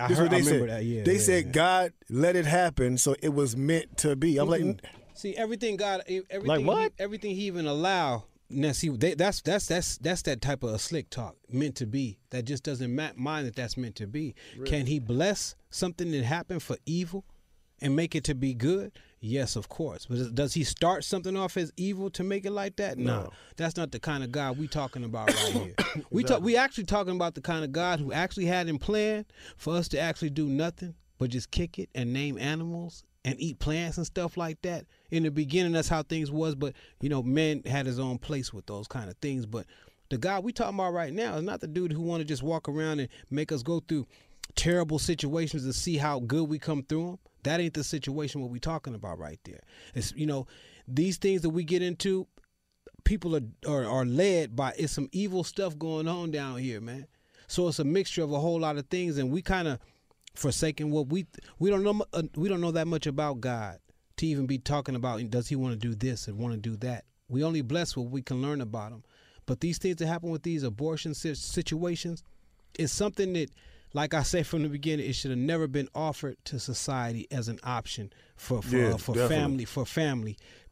B: remember that. Yeah.
A: They said God let it happen, so it was meant to be. I'm like,
B: see, everything
A: like what?
B: Everything he even allow. Now, see, that's that type of a slick talk, meant to be. That just doesn't mind that that's meant to be. Really? Can he bless something that happened for evil and make it to be good? Yes, of course. But does he start something off as evil to make it like that? No. That's not the kind of God we talking about right here. We actually talking about the kind of God who actually had in plan for us to actually do nothing but just kick it and name animals and eat plants and stuff like that. In the beginning, that's how things was. But, you know, man had his own place with those kind of things. But the God we talking about right now is not the dude who want to just walk around and make us go through terrible situations to see how good we come through them. That ain't the situation what we talking about right there. It's, you know, these things that we get into, people are led by, it's some evil stuff going on down here, man. So it's a mixture of a whole lot of things, and we kind of forsaken what we don't know that much about God to even be talking about, does he want to do this and want to do that. We only bless what we can learn about him. But these things that happen with these abortion situations is something that, like I said from the beginning, it should have never been offered to society as an option for family,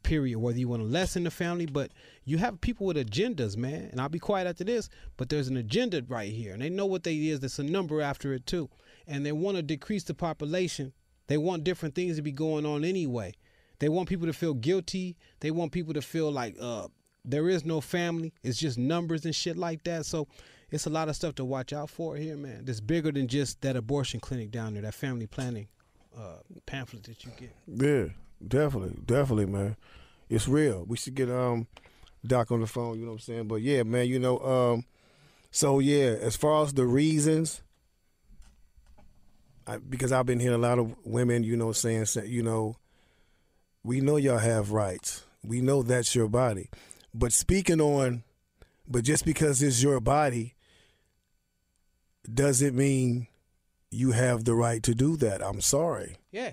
B: period. Whether you want to lessen the family, but you have people with agendas, man. And I'll be quiet after this, but there's an agenda right here, and they know what they is. There's a number after it too, and they want to decrease the population. They want different things to be going on anyway. They want people to feel guilty. They want people to feel like there is no family. It's just numbers and shit like that. So it's a lot of stuff to watch out for here, man. It's bigger than just that abortion clinic down there, that family planning pamphlet that you get.
A: Yeah, definitely, man. It's real. We should get Doc on the phone, you know what I'm saying? But yeah, man, you know, so yeah, as far as the reasons, because I've been hearing a lot of women, you know, saying, you know, we know y'all have rights. We know that's your body. But just because it's your body doesn't mean you have the right to do that. I'm sorry.
B: Yeah.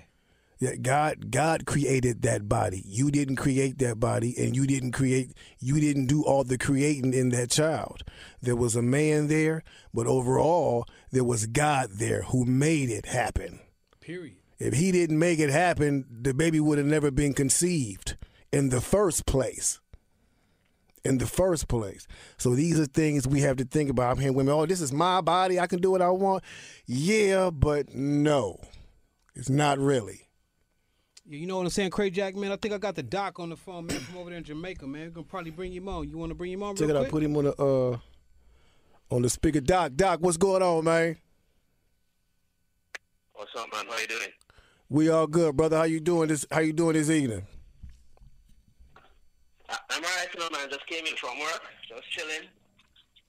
A: Yeah, God created that body. You didn't create that body, and you didn't do all the creating in that child. There was a man there, but overall, there was God there who made it happen.
B: Period.
A: If he didn't make it happen, the baby would have never been conceived in the first place. So these are things we have to think about. I'm hearing women, oh, this is my body. I can do what I want. Yeah, but no, it's not really.
B: You know what I'm saying, Craig Jack, man? I think I got the doc on the phone, man, from over there in Jamaica, man. We're going to probably bring him on. You want to bring him on real
A: Check it out.
B: quick?
A: Put him on the speaker. Doc, what's going on, man?
D: What's up, man? How you doing?
A: We all good, brother. How you doing this evening?
D: I'm alright, man. Just came in from work. Just chilling.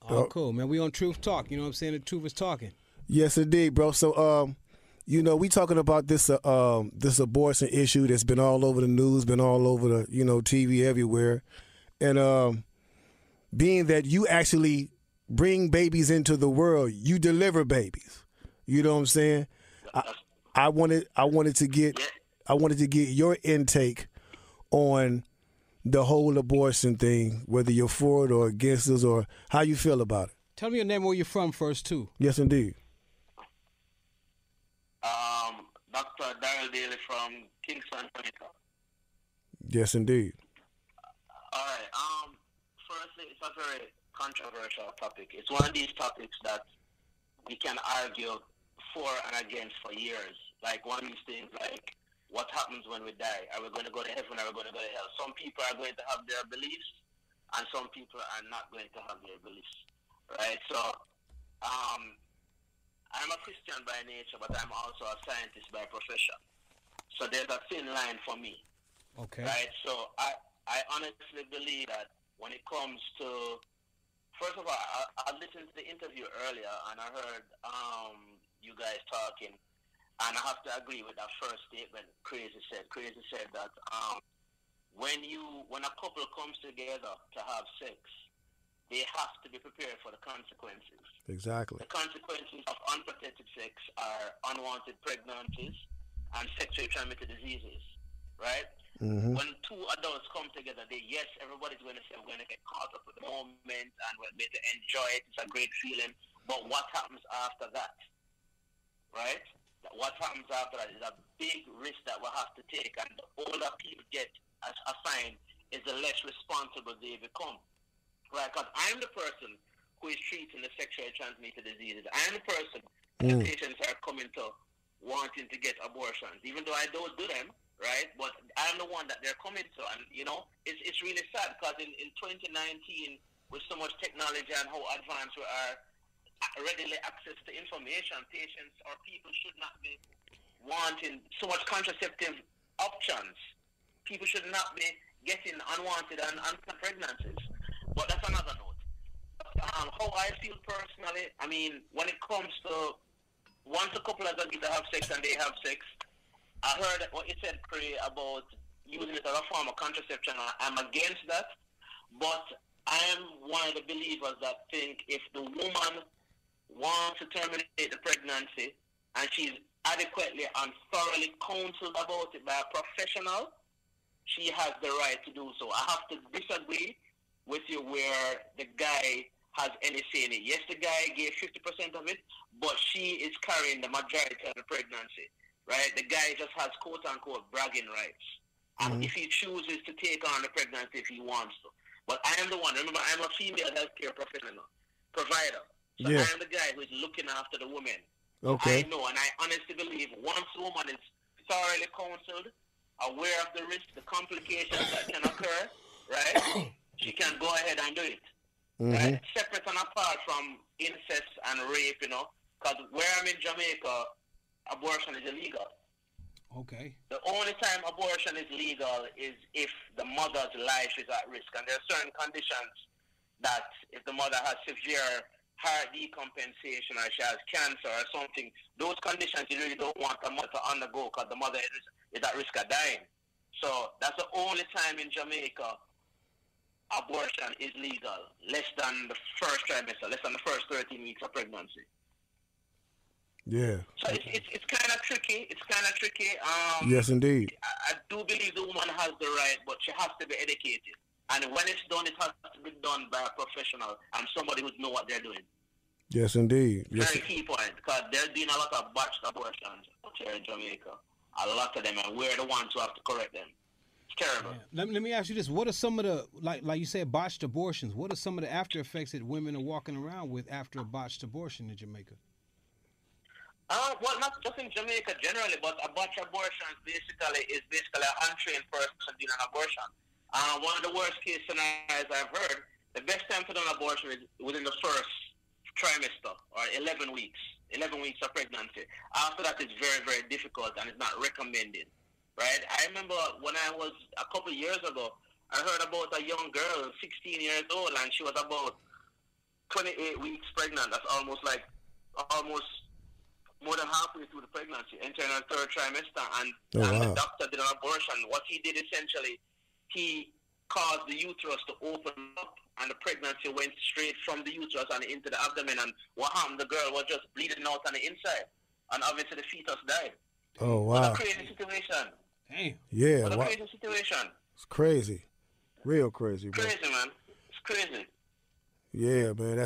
B: Oh, cool, man. We on Truth Talk. You know what I'm saying? The truth is talking.
A: Yes, indeed, bro. So, we talking about this abortion issue that's been all over the news, been all over the, TV everywhere. And being that you actually bring babies into the world, you deliver babies. You know what I'm saying? I wanted to get your intake on the whole abortion thing, whether you're for it or against us, or how you feel about it.
B: Tell me your name, where you're from first, too.
A: Yes, indeed.
D: Dr. Daryl Daly from Kingston, Jamaica.
A: Yes, indeed.
D: All right. Firstly, it's a very controversial topic. It's one of these topics that we can argue for and against for years. Like one of these things, like what happens when we die? Are we going to go to heaven? Are we going to go to hell? Some people are going to have their beliefs, and some people are not going to have their beliefs. Right? So, I'm a Christian by nature, but I'm also a scientist by profession. So there's a thin line for me.
B: Okay.
D: Right? So I honestly believe that when it comes to, first of all, I listened to the interview earlier, and I heard you guys talking, and I have to agree with that first statement Crazy said. Crazy said that when a couple comes together to have sex, they have to be prepared for the consequences.
A: Exactly.
D: The consequences of unprotected sex are unwanted pregnancies and sexually transmitted diseases, right? Mm-hmm. When two adults come together, everybody's going to say, we're going to get caught up with the moment and we're going to enjoy it. It's a great feeling. But what happens after that, right? What happens after that is a big risk that we'll have to take. And the older people get assigned is the less responsible they become. Right, because I'm the person who is treating the sexually transmitted diseases. I'm the person the patients are coming to wanting to get abortions, even though I don't do them, right? But I'm the one that they're coming to, and it's really sad because in 2019, with so much technology and how advanced we are, readily access to information, patients or people should not be wanting so much contraceptive options. People should not be getting unwanted and unplanned pregnancies. But that's another note. How I feel personally, I mean, when it comes to once a couple are going to have sex and they have sex, I heard what you said, Cray, about using it as a form of contraception. I'm against that. But I am one of the believers that think if the woman wants to terminate the pregnancy and she's adequately and thoroughly counseled about it by a professional, she has the right to do so. I have to disagree with you where the guy has any say in it. Yes, the guy gave 50% of it, but she is carrying the majority of the pregnancy, right? The guy just has quote-unquote bragging rights. And if he chooses to take on the pregnancy if he wants to. But I am the one. Remember, I'm a female healthcare provider. So I am the guy who is looking after the woman.
A: Okay.
D: I know, and I honestly believe once the woman is thoroughly counseled, aware of the risks, the complications that can occur, right? She can go ahead and do it. Right? Separate and apart from incest and rape, because where I'm in Jamaica, abortion is illegal.
B: Okay.
D: The only time abortion is legal is if the mother's life is at risk. And there are certain conditions that if the mother has severe heart decompensation or she has cancer or something, those conditions you really don't want the mother to undergo because the mother is at risk of dying. So that's the only time in Jamaica abortion is legal, less than the first trimester, less than the first 13 weeks of pregnancy.
A: Yeah.
D: So it's kind of tricky. It's kind of tricky.
A: Yes, indeed.
D: I do believe the woman has the right, but she has to be educated. And when it's done, it has to be done by a professional and somebody who knows what they're doing.
A: Yes, indeed. Yes.
D: Very key point, because they're doing a lot of botched abortions out here in Jamaica. A lot of them, and we're the ones who have to correct them. It's terrible.
B: Yeah. Let me ask you this: what are some of the like you said botched abortions? What are some of the after effects that women are walking around with after a botched abortion in Jamaica?
D: Well, not just in Jamaica generally, but a botched abortion basically is an untrained person doing an abortion. One of the worst case scenarios I've heard, the best time to do an abortion is within the first trimester or 11 weeks. 11 weeks of pregnancy. After that, it's very, very difficult and it's not recommended, right? I remember when I was a couple of years ago, I heard about a young girl, 16 years old, and she was about 28 weeks pregnant. That's almost more than halfway through the pregnancy, entering her third trimester, and the doctor did an abortion. What he did essentially, he caused the uterus to open up, and the pregnancy went straight from the uterus and into the abdomen. And what happened? The girl was just bleeding out on the inside, and obviously the fetus died.
A: Oh wow!
D: What a crazy situation.
B: Damn.
A: Yeah.
D: What a crazy situation.
A: It's crazy, real crazy, bro.
D: Crazy, man. It's crazy.
A: Yeah, man.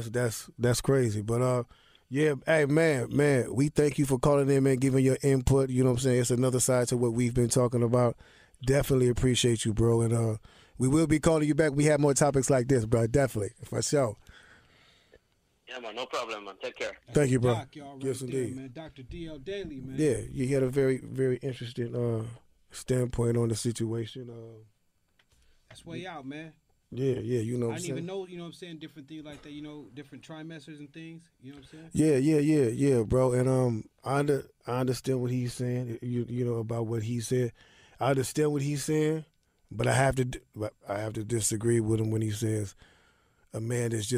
A: That's crazy. But yeah, hey man, we thank you for calling in, man, giving your input. You know what I'm saying? It's another side to what we've been talking about. Definitely appreciate you, bro. And we will be calling you back. We have more topics like this, bro. Definitely, for sure.
D: Yeah, man. No problem, man. Take care.
A: Thank you, bro.
B: Doc, y'all right
A: yes,
B: there,
A: indeed.
B: man. Dr. D.L. Daly, man.
A: Yeah, you had a very, very interesting standpoint on the situation.
B: That's way out, man.
A: Yeah, you know what
B: I
A: I'm
B: didn't
A: saying?
B: even know, you know what I'm saying, different things like that, you know, different trimesters and things, you know what I'm saying?
A: Yeah, bro. And I understand what he's saying. You know about what he said. I understand what he's saying, but I have to disagree with him when he says a man is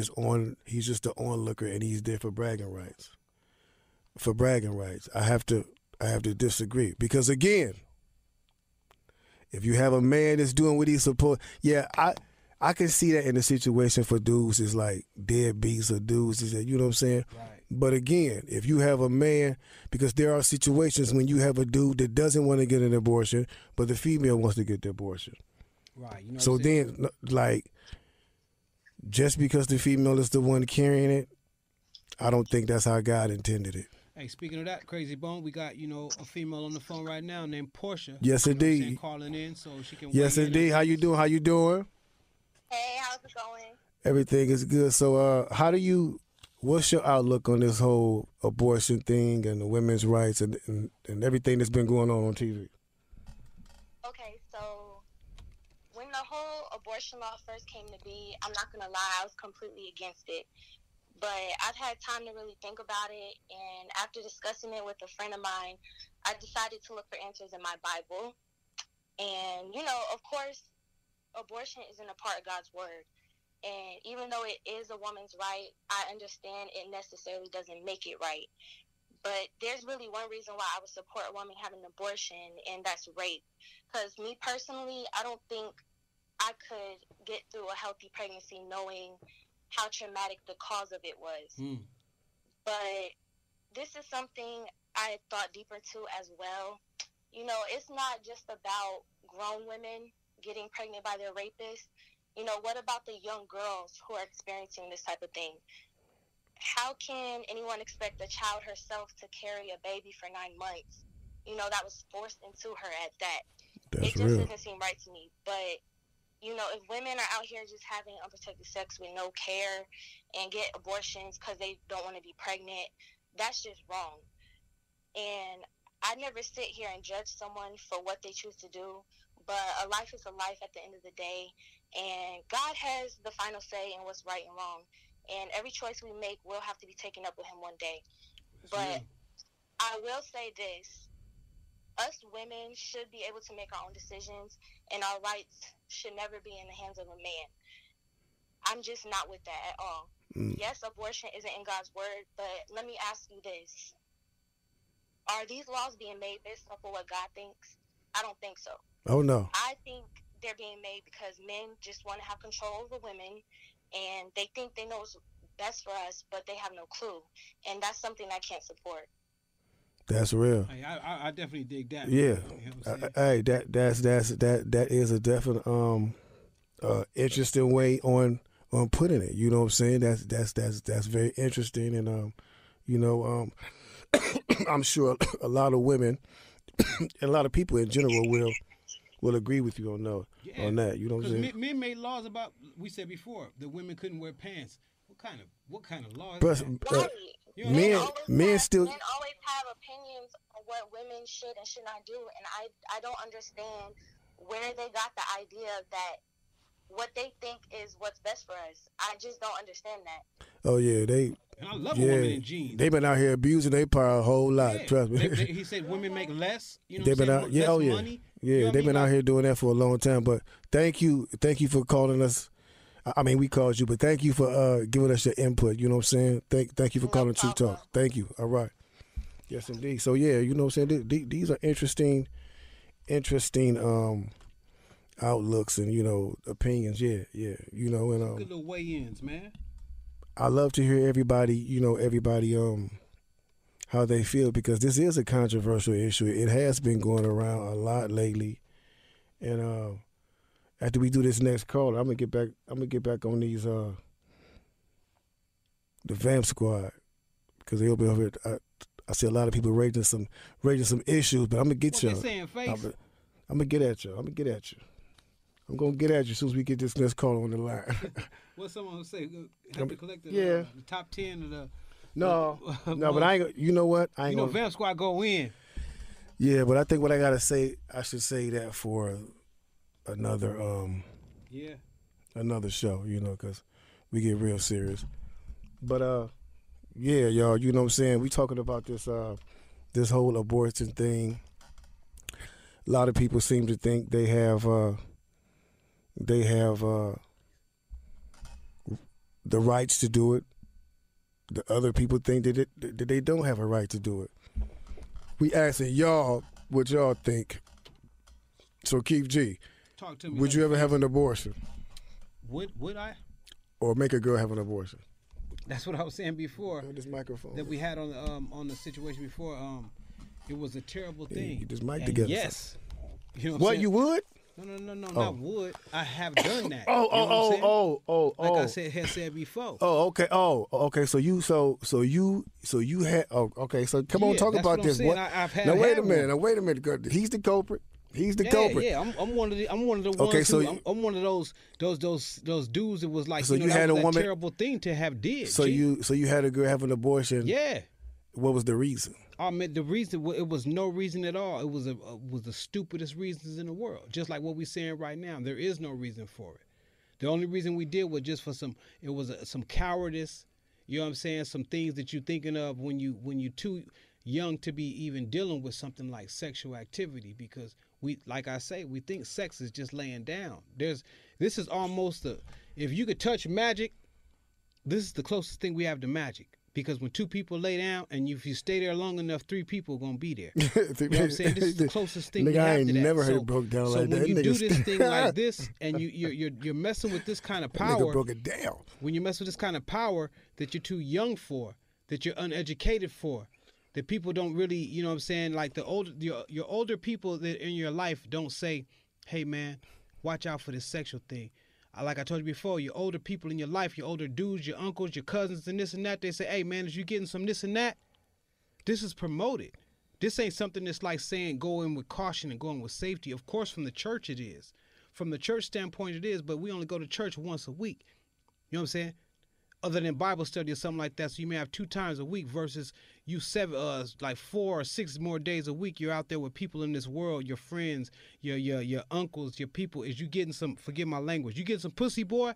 A: he's just an onlooker and he's there for bragging rights. For bragging rights, I have to disagree, because again, if you have a man that's doing what he's supposed, I can see that in the situation for dudes is like deadbeats or dudes is that, you know what I'm saying?
B: Right.
A: But again, if you have a man, because there are situations when you have a dude that doesn't want to get an abortion, but the female wants to get the abortion.
B: Right. You know
A: So then, like, just because the female is the one carrying it, I don't think that's how God intended it.
B: Hey, speaking of that, Crazy Bone, we got, you know, a female on the phone right now named Portia.
A: Yes,
B: you know what I'm
A: indeed.
B: saying, calling in so she can
A: Yes,
B: weigh in
A: indeed.
B: on
A: How
B: this.
A: you doing?
E: Hey, how's it going?
A: Everything is good. So, what's your outlook on this whole abortion thing and the women's rights and everything that's been going on TV?
E: Okay, so when the whole abortion law first came to be, I'm not gonna lie, I was completely against it. But I've had time to really think about it, and after discussing it with a friend of mine, I decided to look for answers in my Bible. And, you know, of course, abortion isn't a part of God's word. And even though it is a woman's right, I understand it necessarily doesn't make it right. But there's really one reason why I would support a woman having an abortion, and that's rape. Because me personally, I don't think I could get through a healthy pregnancy knowing how traumatic the cause of it was. But this is something I thought deeper into as well. You know, it's not just about grown women getting pregnant by their rapists. You know, what about the young girls who are experiencing this type of thing? How can anyone expect the child herself to carry a baby for 9 months? You know, that was forced into her at that.
A: That's
E: it just
A: real.
E: doesn't seem right to me. But, you know, if women are out here just having unprotected sex with no care and get abortions because they don't want to be pregnant, that's just wrong. And I never sit here and judge someone for what they choose to do, but a life is a life at the end of the day, and God has the final say in what's right and wrong, and every choice we make will have to be taken up with him one day. But I will say this, us women should be able to make our own decisions, and our rights should never be in the hands of a man. I'm just not with that at all. Yes, abortion isn't in God's word, but let me ask you this. Are these laws being made based off of what God thinks? I don't think so.
A: Oh, no.
E: I think they're being made because men just want to have control over women, and they think they know what's best for us, but they have no clue. And that's something I can't support.
A: That's real.
B: Hey, I definitely dig that.
A: Yeah.
B: You know what I'm saying?
A: Hey, that is a definite interesting way on putting it. You know what I'm saying? That's very interesting, and you know, I'm sure a lot of women and a lot of people in general will agree with you on that. You know what I'm saying?
B: Because men made laws about, we said before, that women couldn't wear pants. What kind of law is
A: But
B: that?
E: Right.
B: You know,
A: men still.
E: Men always have opinions on what women should and should not do, and I don't understand where they got the idea that what they think is what's best for us. I just don't understand that.
A: Oh yeah,
B: and I love a woman in jeans.
A: They've been out here abusing their power a whole lot.
B: Yeah.
A: Trust me.
B: He said women make less. You know,
A: They've been out. Yeah,
B: less money.
A: Yeah,
B: You know what
A: they've
B: I mean?
A: been out here doing that for a long time. But thank you for calling us. I mean, we called you, but thank you for giving us your input. You know what I'm saying? Thank you for calling Truth Talk. Thank you. All right. Yes, indeed. So yeah, you know what I'm saying? These are interesting outlooks and, you know, opinions. Yeah. You know, and
B: Good little weigh-ins, man.
A: I love to hear everybody how they feel, because this is a controversial issue. It has been going around a lot lately, and after we do this next call, I'm gonna get back on these the Vamp Squad, because they'll be over here. I see a lot of people raising some issues, but I'm gonna get
B: What
A: y'all.
B: they saying, Face?
A: I'm gonna get at you. I'm gonna get at you as soon as we get this next call on the line.
B: What someone would say? Have to collect
A: yeah.
B: the top 10 of the.
A: No, but I ain't. You know what? I ain't.
B: You know,
A: gonna,
B: Vamp Squad go in.
A: Yeah, but I think what I gotta say, I should say that for another another show, you know, because we get real serious. But yeah, y'all, you know what I'm saying? We talking about this this whole abortion thing. A lot of people seem to think they have the rights to do it. The other people think that they don't have a right to do it. We asking y'all what y'all think. So Keith G,
B: Talk to me.
A: would you ever have an abortion?
B: Would I?
A: Or make a girl have an abortion?
B: That's what I was saying before.
A: With this microphone
B: That we had on the situation before. It was a terrible thing.
A: get this mic
B: And
A: together.
B: yes. You know
A: What,
B: I'm
A: you
B: saying?
A: would?
B: No, not would. I have done that.
A: Oh,
B: You know what I'm saying? Like I
A: oh.
B: had said before.
A: Oh, okay. Oh, okay. So you had. Oh, okay. So come on,
B: Yeah,
A: talk
B: that's
A: about
B: what I'm
A: this.
B: saying.
A: What?
B: I've had-
A: Now wait a
B: had
A: minute.
B: one.
A: Now wait a minute. He's the culprit. He's the culprit.
B: Yeah. I'm one of the ones.
A: Okay, so
B: I'm one of those dudes that was like.
A: So you
B: that
A: had
B: was
A: a
B: that
A: woman-
B: terrible thing to have did.
A: So
B: G.
A: you had a girl have an abortion.
B: Yeah.
A: What was the reason?
B: I mean, the reason, it was no reason at all. It was the stupidest reasons in the world. Just like what we're saying right now. There is no reason for it. The only reason we did was just for some cowardice. You know what I'm saying? Some things that you're thinking of when you too young to be even dealing with something like sexual activity, because we think sex is just laying down. This is almost if you could touch magic, this is the closest thing we have to magic. Because when two people lay down, and if you stay there long enough, three people are gonna be there. You know what I'm saying? This is the closest thing we
A: Nigga, I
B: have
A: ain't
B: to that.
A: never heard
B: so,
A: it broke down
B: so
A: like
B: when
A: that.
B: you do
A: Niggas-
B: this thing like this, and you're messing with this kind of
A: That
B: power,
A: nigga broke it down.
B: when you mess with this kind of power that you're too young for, that you're uneducated for, that people don't really, you know what I'm saying, like your older people that in your life don't say, hey man, watch out for this sexual thing. Like I told you before, your older people in your life, your older dudes, your uncles, your cousins, and this and that, they say, hey man, is you getting some this and that? This is promoted. This ain't something that's like saying go in with caution and going with safety. Of course, from the church it is. From the church standpoint it is, but we only go to church once a week. You know what I'm saying? Other than Bible study or something like that, so you may have 2 times a week versus you 4 or 6 more days a week. You're out there with people in this world, your friends, your uncles, your people. Is you getting some? Forgive my language. You getting some pussy, boy?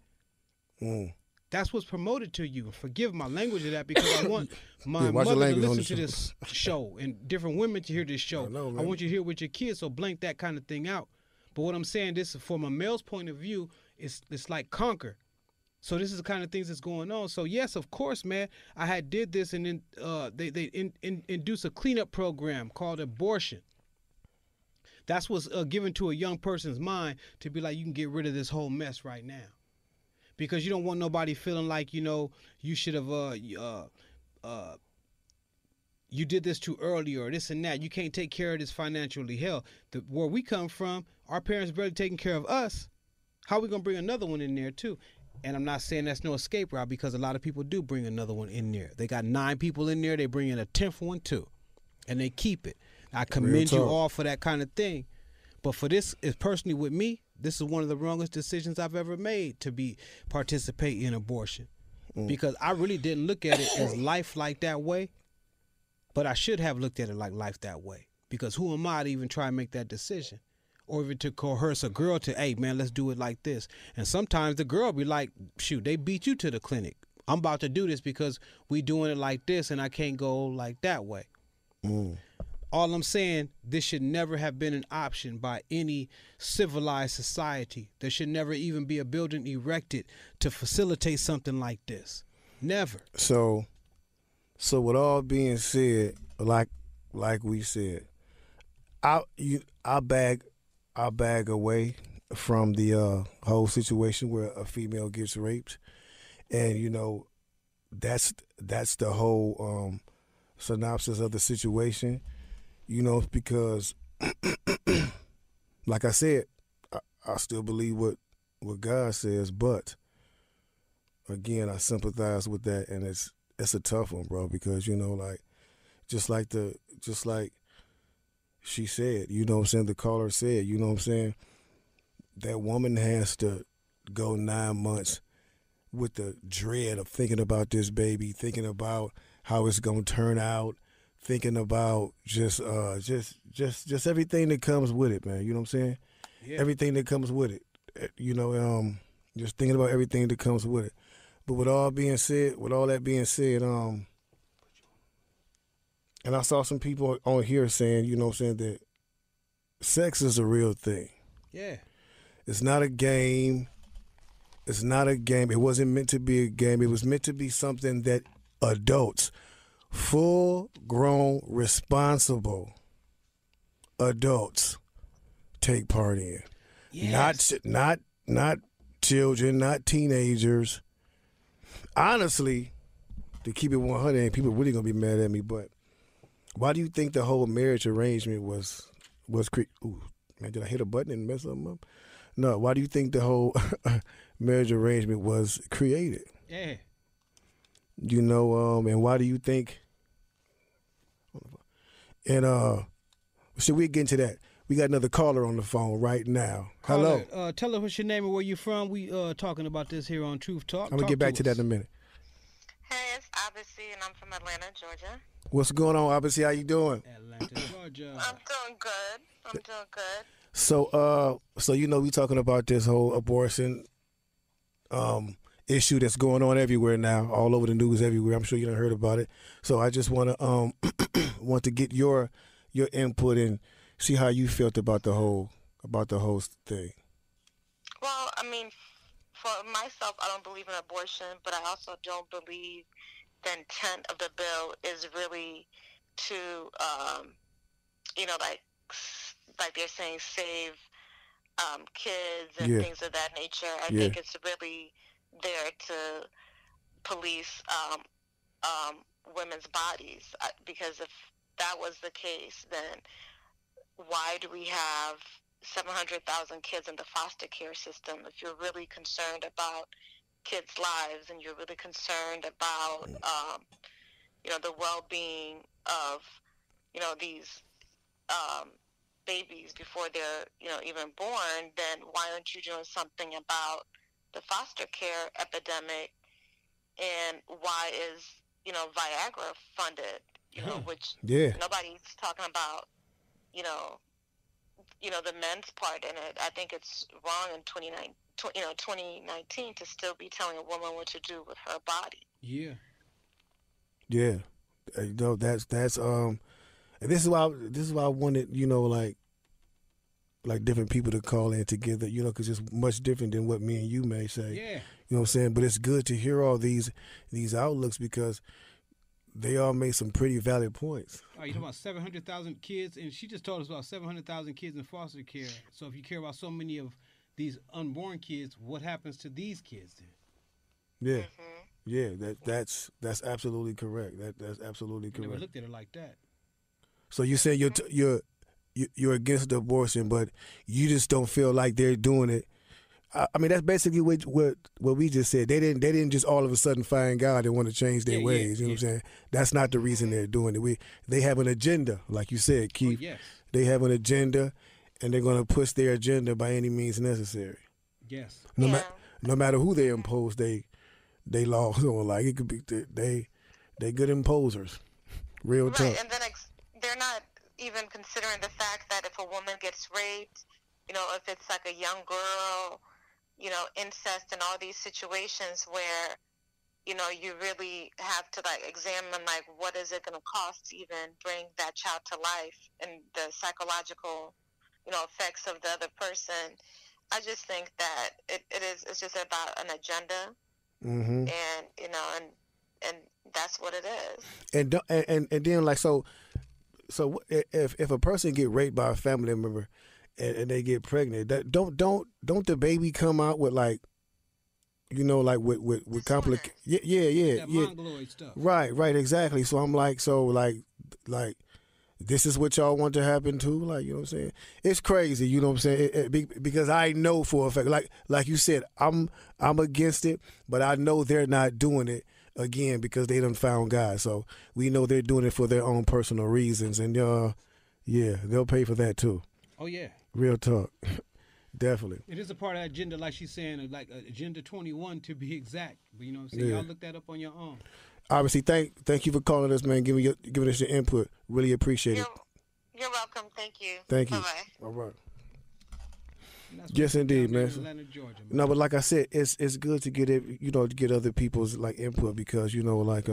B: That's what's promoted to you. Forgive my language of that, because I want my
A: watch your
B: mother to
A: language on
B: listen
A: the
B: to this show and different women to hear this show. I want you to hear with your kids, so blank that kind of thing out. But what I'm saying, this is from a male's point of view, it's like conquer. So this is the kind of things that's going on. So yes, of course, man, I had did this, and then they induced a cleanup program called abortion. That's what's given to a young person's mind to be like, you can get rid of this whole mess right now, because you don't want nobody feeling like, you know, you should have you did this too early or this and that. You can't take care of this financially. Hell, where we come from, our parents barely taking care of us. How are we going to bring another one in there too? And I'm not saying that's no escape route, because a lot of people do bring another one in there. They got 9 people in there. They bring in a 10th one too. And they keep it. I commend you all for that kind of thing. But for this, personally with me, this is one of the wrongest decisions I've ever made to participate in abortion. Because I really didn't look at it as life like that way. But I should have looked at it like life that way. Because who am I to even try and make that decision? Or even to coerce a girl to, hey, man, let's do it like this. And sometimes the girl be like, shoot, they beat you to the clinic. I'm about to do this because we doing it like this and I can't go like that way. All I'm saying, this should never have been an option by any civilized society. There should never even be a building erected to facilitate something like this. Never.
A: So with all being said, like we said, I bag away from the whole situation where a female gets raped, and you know that's the whole synopsis of the situation. You know, because like I said, I still believe what God says, but again, I sympathize with that, and it's a tough one, bro, because you know, like just like she said, you know what I'm saying, the caller said, you know what I'm saying, that woman has to go 9 months with the dread of thinking about this baby, thinking about how it's gonna turn out, thinking about just everything that comes with it, man. You know what I'm saying? Yeah. Everything that comes with it. You know, just thinking about everything that comes with it. But with all that being said, and I saw some people on here saying, you know what I'm saying, that sex is a real thing.
B: Yeah. It's
A: not a game. It's not a game. It wasn't meant to be a game. It was meant to be something that adults, full-grown, responsible adults take part in. Yes. Not children, not teenagers. Honestly, to keep it 100, and people really gonna be mad at me, but why do you think the whole marriage arrangement was ooh, man, did I hit a button and mess something up? No, why do you think the whole marriage arrangement was created?
B: Yeah.
A: You know, and why do you think? And should we get into that? We got another caller on the phone right now. Hello.
B: Tell us what's your name and where you from. We talking about this here on Truth Talk.
A: I'm gonna get back to that in a minute.
F: Hey, it's Odyssey, and I'm from Atlanta, Georgia.
A: What's going on, Odyssey? How you doing?
B: Atlanta, Georgia.
F: I'm doing good.
A: So you know, we talking about this whole abortion issue that's going on everywhere now, all over the news everywhere. I'm sure you done heard about it. So I just want to get your input and see how you felt about the whole thing.
F: Well, I mean, for myself, I don't believe in abortion, but I also don't believe the intent of the bill is really to, like they're saying, save kids and things of that nature. I think it's really there to police women's bodies, because if that was the case, then why do we have 700,000 kids in the foster care system? If you're really concerned about kids' lives and you're really concerned about the well-being of these babies before they're even born, then why aren't you doing something about the foster care epidemic? And why is Viagra funded? Which nobody's talking about. The men's part in it. I think it's wrong in 2019 to still be telling a woman what to do with her body.
B: Yeah.
A: Yeah. That's and this is why I wanted, like different people to call in together, because it's much different than what me and you may say.
B: Yeah.
A: You know what I'm saying? But it's good to hear all these outlooks, because they all made some pretty valid points.
B: Oh, you're talking about 700,000 kids, and she just told us about 700,000 kids in foster care. So if you care about so many of these unborn kids, what happens to these kids then?
A: Yeah. Yeah, that's absolutely correct. That's absolutely correct.
B: I never looked at it like that.
A: So you say you're against the abortion, but you just don't feel like they're doing it. I mean, that's basically what we just said. They didn't just all of a sudden find God and want to change their ways. You know what I'm saying? That's not the reason they're doing it. They have an agenda, like you said, Keith.
B: Yes.
A: They have an agenda, and they're going to push their agenda by any means necessary.
B: Yes.
A: No matter who they impose they laws on. Like, it could be they good imposers. Real talk.
F: Right, and then they're not even considering the fact that if a woman gets raped, if it's like a young girl, incest and all these situations where, you really have to like examine like what is it going to cost to even bring that child to life and the psychological, effects of the other person. I just think that it's just about an agenda, and and that's what it is.
A: And then like so if a person get raped by a family member and they get pregnant, that don't the baby come out with like, like with complications? Yeah.
B: Mongoloid stuff.
A: Right, exactly. So I'm like, like this is what y'all want to happen too? Like, you know what I'm saying? It's crazy, you know what I'm saying? Because I know for a fact, like you said, I'm against it, but I know they're not doing it, again, because they done found God. So we know they're doing it for their own personal reasons. And, yeah, they'll pay for that too.
B: Oh, yeah.
A: Real talk. Definitely.
B: It is a part of that agenda, like she's saying, like Agenda 21 to be exact. But you know what I'm saying? Y'all look that up on your own.
A: Obviously, thank you for calling us, man, giving us your input. Really appreciate it.
F: You're welcome. Thank you.
A: Thank you.
F: Bye-bye.
A: All right. Yes, indeed, man.
B: Atlanta, Georgia, man.
A: No, but like I said, it's good to get it, to get other people's like input, because like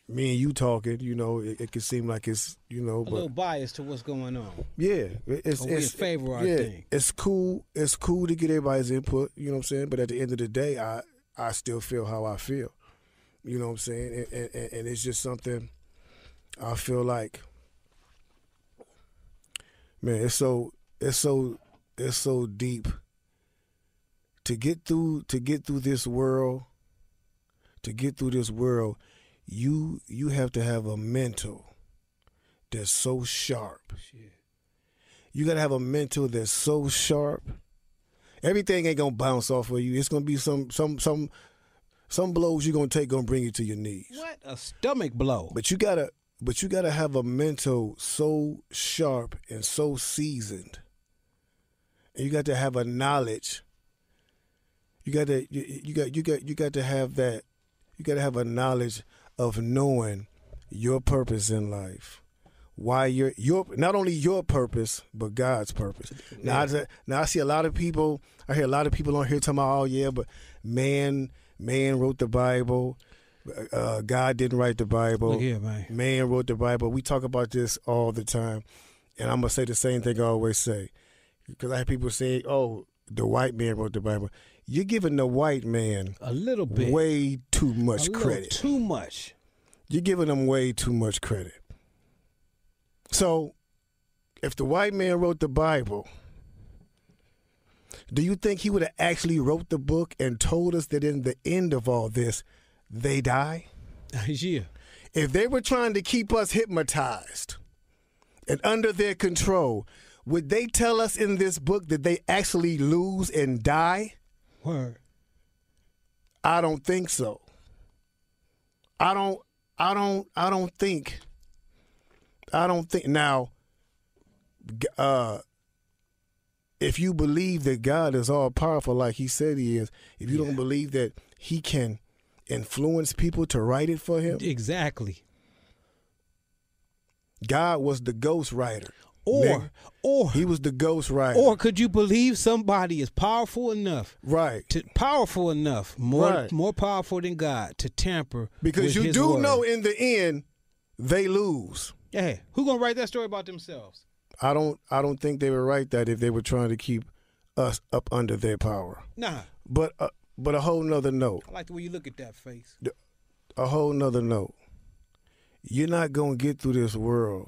A: me and you talking, it can seem like it's
B: a little biased to what's going on.
A: Yeah,
B: it's in favor of our thing.
A: It's cool to get everybody's input. You know what I'm saying? But at the end of the day, I still feel how I feel. You know what I'm saying? And it's just something I feel like, man, it's so deep to get through this world. You have to have a mental that's so sharp.
B: Shit.
A: You gotta have a mental that's so sharp. Everything ain't gonna bounce off of you. It's gonna be some blows you're gonna take gonna bring you to your knees.
B: What a stomach blow!
A: But you gotta have a mental so sharp and so seasoned. And you got to have a knowledge. You got to have that. You got to have a knowledge of knowing your purpose in life. Why your not only your purpose but God's purpose. Now I see a lot of people. I hear a lot of people on here talking about, oh yeah, but man wrote the Bible. God didn't write the Bible.
B: Look here, man.
A: Man wrote the Bible. We talk about this all the time, and I'm gonna say the same thing I always say. Because I have people say, oh, the white man wrote the Bible. You're giving the white man
B: a little bit,
A: way too much credit.
B: Too much.
A: You're giving them way too much credit. So, if the white man wrote the Bible, do you think he would have actually wrote the book and told us that in the end of all this, they die?
B: Yeah.
A: If they were trying to keep us hypnotized and under their control, would they tell us in this book that they actually lose and die?
B: Word.
A: I don't think so. I don't think. Now, if you believe that God is all powerful like he said he is, if you don't believe that he can influence people to write it for him.
B: Exactly.
A: God was the ghost writer.
B: Or
A: he was the ghost writer.
B: Or could you believe somebody is powerful enough,
A: right?
B: More powerful than God to tamper
A: because
B: with
A: you
B: his
A: do
B: word.
A: know in the end they lose.
B: Yeah, who gonna write that story about themselves?
A: I don't think they would write that if they were trying to keep us up under their power.
B: Nah.
A: But a whole nother note.
B: I like the way you look at that face.
A: A whole nother note. You're not gonna get through this world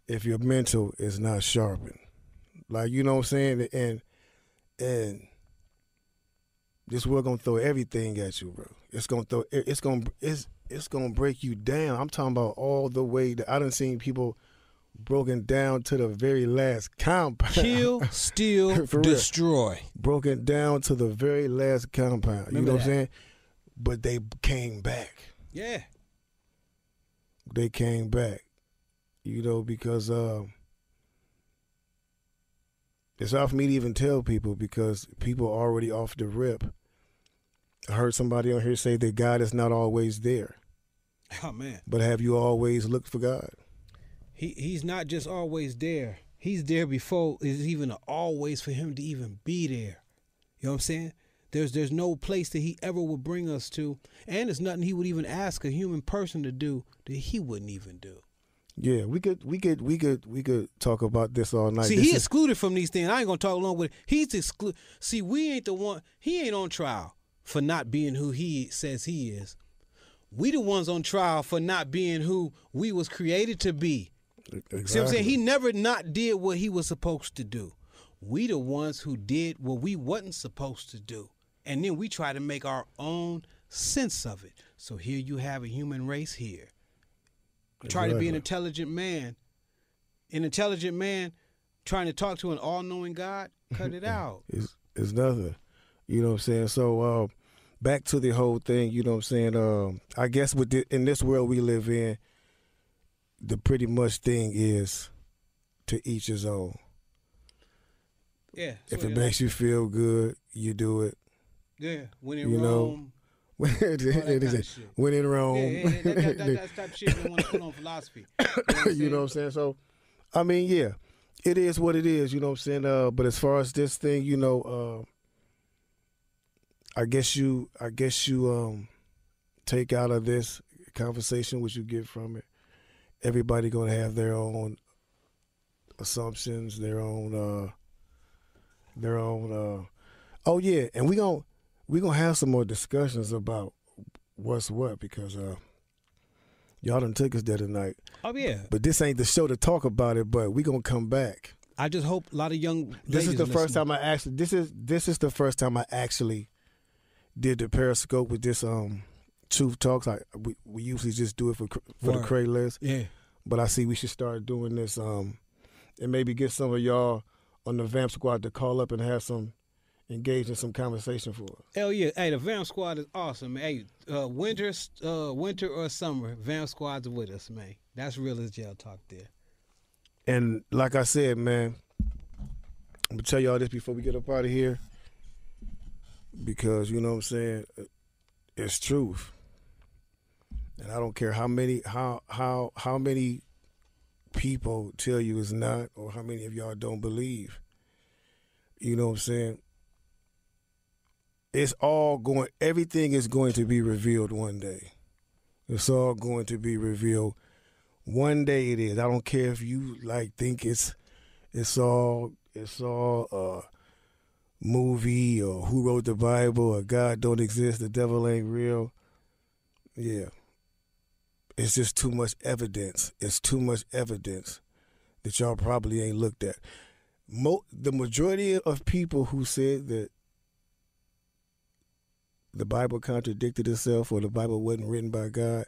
A: if your mental is not sharpened. Like, you know what I'm saying? And This world gonna throw everything at you, bro. It's gonna break you down. I'm talking about all the way that I done seen people broken down to the very last compound.
B: Kill, steal, destroy.
A: Broken down to the very last compound. Remember, you know what I'm saying? But they came back.
B: Yeah.
A: They came back. You know, because it's hard for me to even tell people because people are already off the rip. I heard somebody on here say that God is not always there.
B: Oh, man.
A: But have you always looked for God?
B: He's not just always there. He's there before it's even always for him to even be there. You know what I'm saying? There's no place that he ever would bring us to, and there's nothing he would even ask a human person to do that he wouldn't even do.
A: Yeah, we could talk about this all night.
B: See, he excluded from these things. I ain't gonna talk along with it. He's excluded. See, we ain't the one. He ain't on trial for not being who he says he is. We the ones on trial for not being who we was created to be. Exactly. See what I'm saying? He never not did what he was supposed to do. We the ones who did what we wasn't supposed to do. And then we try to make our own sense of it. So here you have a human race here. Try to be an intelligent man. An intelligent man trying to talk to an all-knowing God, cut it out.
A: It's nothing. You know what I'm saying? So back to the whole thing, you know what I'm saying? I guess in this world we live in, the pretty much thing is to each his own.
B: Yeah.
A: If it makes you feel good, you do it.
B: Yeah. When in Rome.
A: When in Rome.
B: Yeah, that type of shit you want to put on philosophy.
A: You know what I'm saying? So, I mean, yeah, it is what it is, you know what I'm saying? But as far as this thing, you know, I guess you take out of this conversation what you get from it. Everybody gonna have their own assumptions, their own. Oh yeah, and we gonna have some more discussions about what's what because y'all done took us there tonight.
B: Oh yeah,
A: but this ain't the show to talk about it. But we gonna come back.
B: I just hope a lot of young.
A: This is the first time I actually. This is the first time I actually did the Periscope with this Truth Talks. We usually just do it for the Cray list.
B: Yeah.
A: But I see we should start doing this and maybe get some of y'all on the Vamp Squad to call up and have some engage in some conversation for us.
B: Hell yeah. Hey, the Vamp Squad is awesome, man. Hey, winter or summer, Vamp Squad's with us, man. That's real as jail talk there.
A: And like I said, man, I'm gonna tell y'all this before we get up out of here. Because you know what I'm saying, it's truth. And I don't care how many people tell you it's not, or how many of y'all don't believe. You know what I'm saying? Everything is going to be revealed one day. It's all going to be revealed. One day it is. I don't care if you think it's all movie or who wrote the Bible or God don't exist, the devil ain't real. Yeah. It's just too much evidence. It's too much evidence that y'all probably ain't looked at. The majority of people who said that the Bible contradicted itself or the Bible wasn't written by God,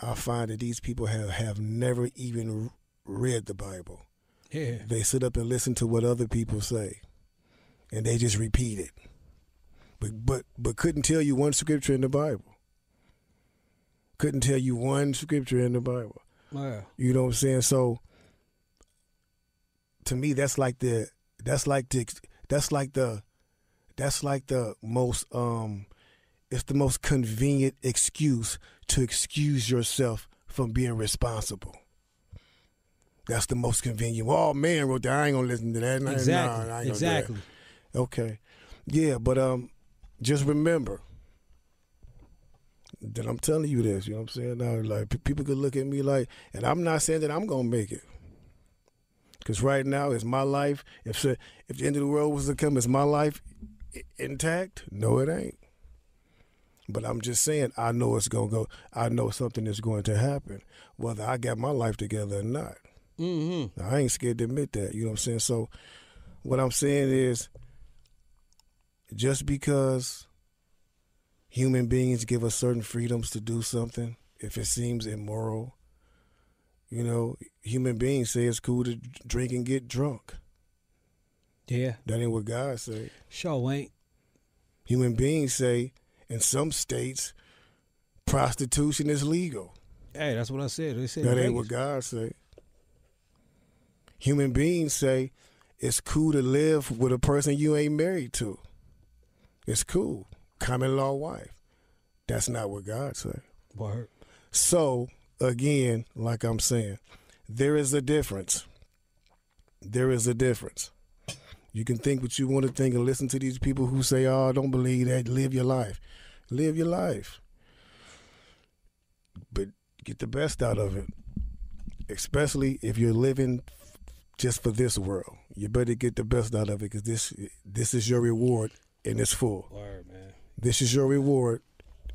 A: I find that these people have never even read the Bible.
B: Yeah.
A: They sit up and listen to what other people say, and they just repeat it. But couldn't tell you one scripture in the Bible. Couldn't tell you one scripture in the Bible.
B: Yeah.
A: You know what I'm saying? So to me, that's like the most it's the most convenient excuse to excuse yourself from being responsible. That's the most convenient. Oh, man wrote that. I ain't gonna listen to that.
B: Exactly.
A: No, I ain't
B: exactly.
A: Gonna do that. Okay. Yeah, but just remember that I'm telling you this. You know what I'm saying? Now, like people could look at me like, and I'm not saying that I'm gonna make it, because right now it's my life. If the end of the world was to come, is my life intact? No, it ain't. But I'm just saying, I know it's gonna go. I know something is going to happen, whether I got my life together or not.
B: Mm-hmm.
A: I ain't scared to admit that. You know what I'm saying? So what I'm saying is, just because human beings give us certain freedoms to do something, if it seems immoral, human beings say it's cool to drink and get drunk.
B: Yeah.
A: That ain't what God say.
B: Sure ain't.
A: Human beings say in some states prostitution is legal.
B: Hey, that's what I said. They said
A: that ain't what God say. Human beings say it's cool to live with a person you ain't married to. It's cool. Common law wife. That's not what God say.
B: Word.
A: So, again, like I'm saying, there is a difference. There is a difference. You can think what you want to think and listen to these people who say, oh, don't believe that. Live your life. Live your life. But get the best out of it. Especially if you're living just for this world. You better get the best out of it because this is your reward and it's full.
B: Word, man.
A: This is your reward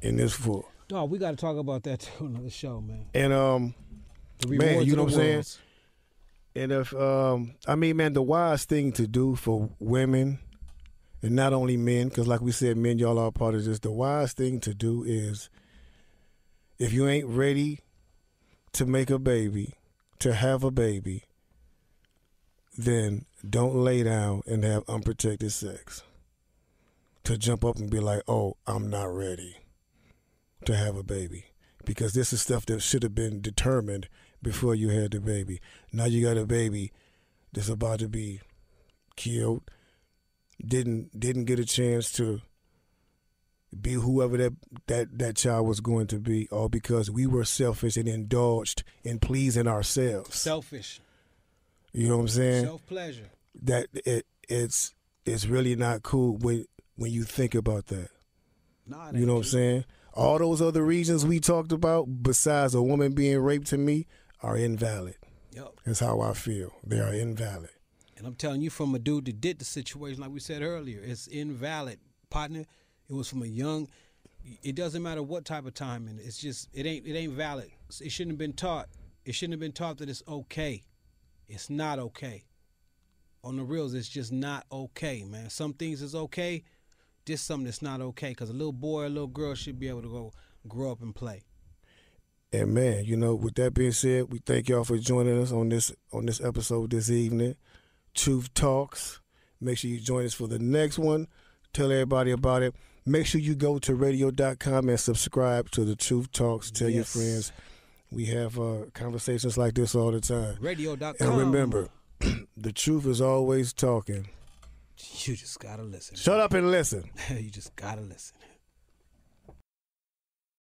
A: and it's full.
B: Dog, we got to talk about that too on another show, man.
A: And, man, you know what I'm saying? And if, man, the wise thing to do for women, and not only men, because like we said, men, y'all are a part of this, the wise thing to do is if you ain't ready to make a baby, to have a baby, then don't lay down and have unprotected sex. To jump up and be like, oh, I'm not ready to have a baby. Because this is stuff that should have been determined before you had the baby. Now you got a baby that's about to be killed, didn't get a chance to be whoever that child was going to be, all because we were selfish and indulged in pleasing ourselves.
B: Selfish.
A: You know what I'm saying?
B: Self-pleasure.
A: That it's really not cool when you think about that.
B: Nah,
A: you know what I'm saying? All those other reasons we talked about, besides a woman being raped to me, are invalid.
B: Yep.
A: That's how I feel. They are invalid.
B: And I'm telling you, from a dude that did the situation, like we said earlier, it's invalid, partner. It was from a young. It doesn't matter what type of timing. It's just it ain't valid. It shouldn't have been taught. It shouldn't have been taught that it's okay. It's not okay. On the reals, it's just not okay, man. Some things is okay. Just something that's not okay. Because a little boy or a little girl should be able to go grow up and play.
A: And man, with that being said, we thank y'all for joining us on this episode this evening. Truth Talks. Make sure you join us for the next one. Tell everybody about it. Make sure you go to radio.com and subscribe to the Truth Talks. Tell your friends. We have conversations like this all the time.
B: Radio.com.
A: And remember, the truth is always talking.
B: You just gotta listen.
A: Shut up and listen.
B: You just gotta listen.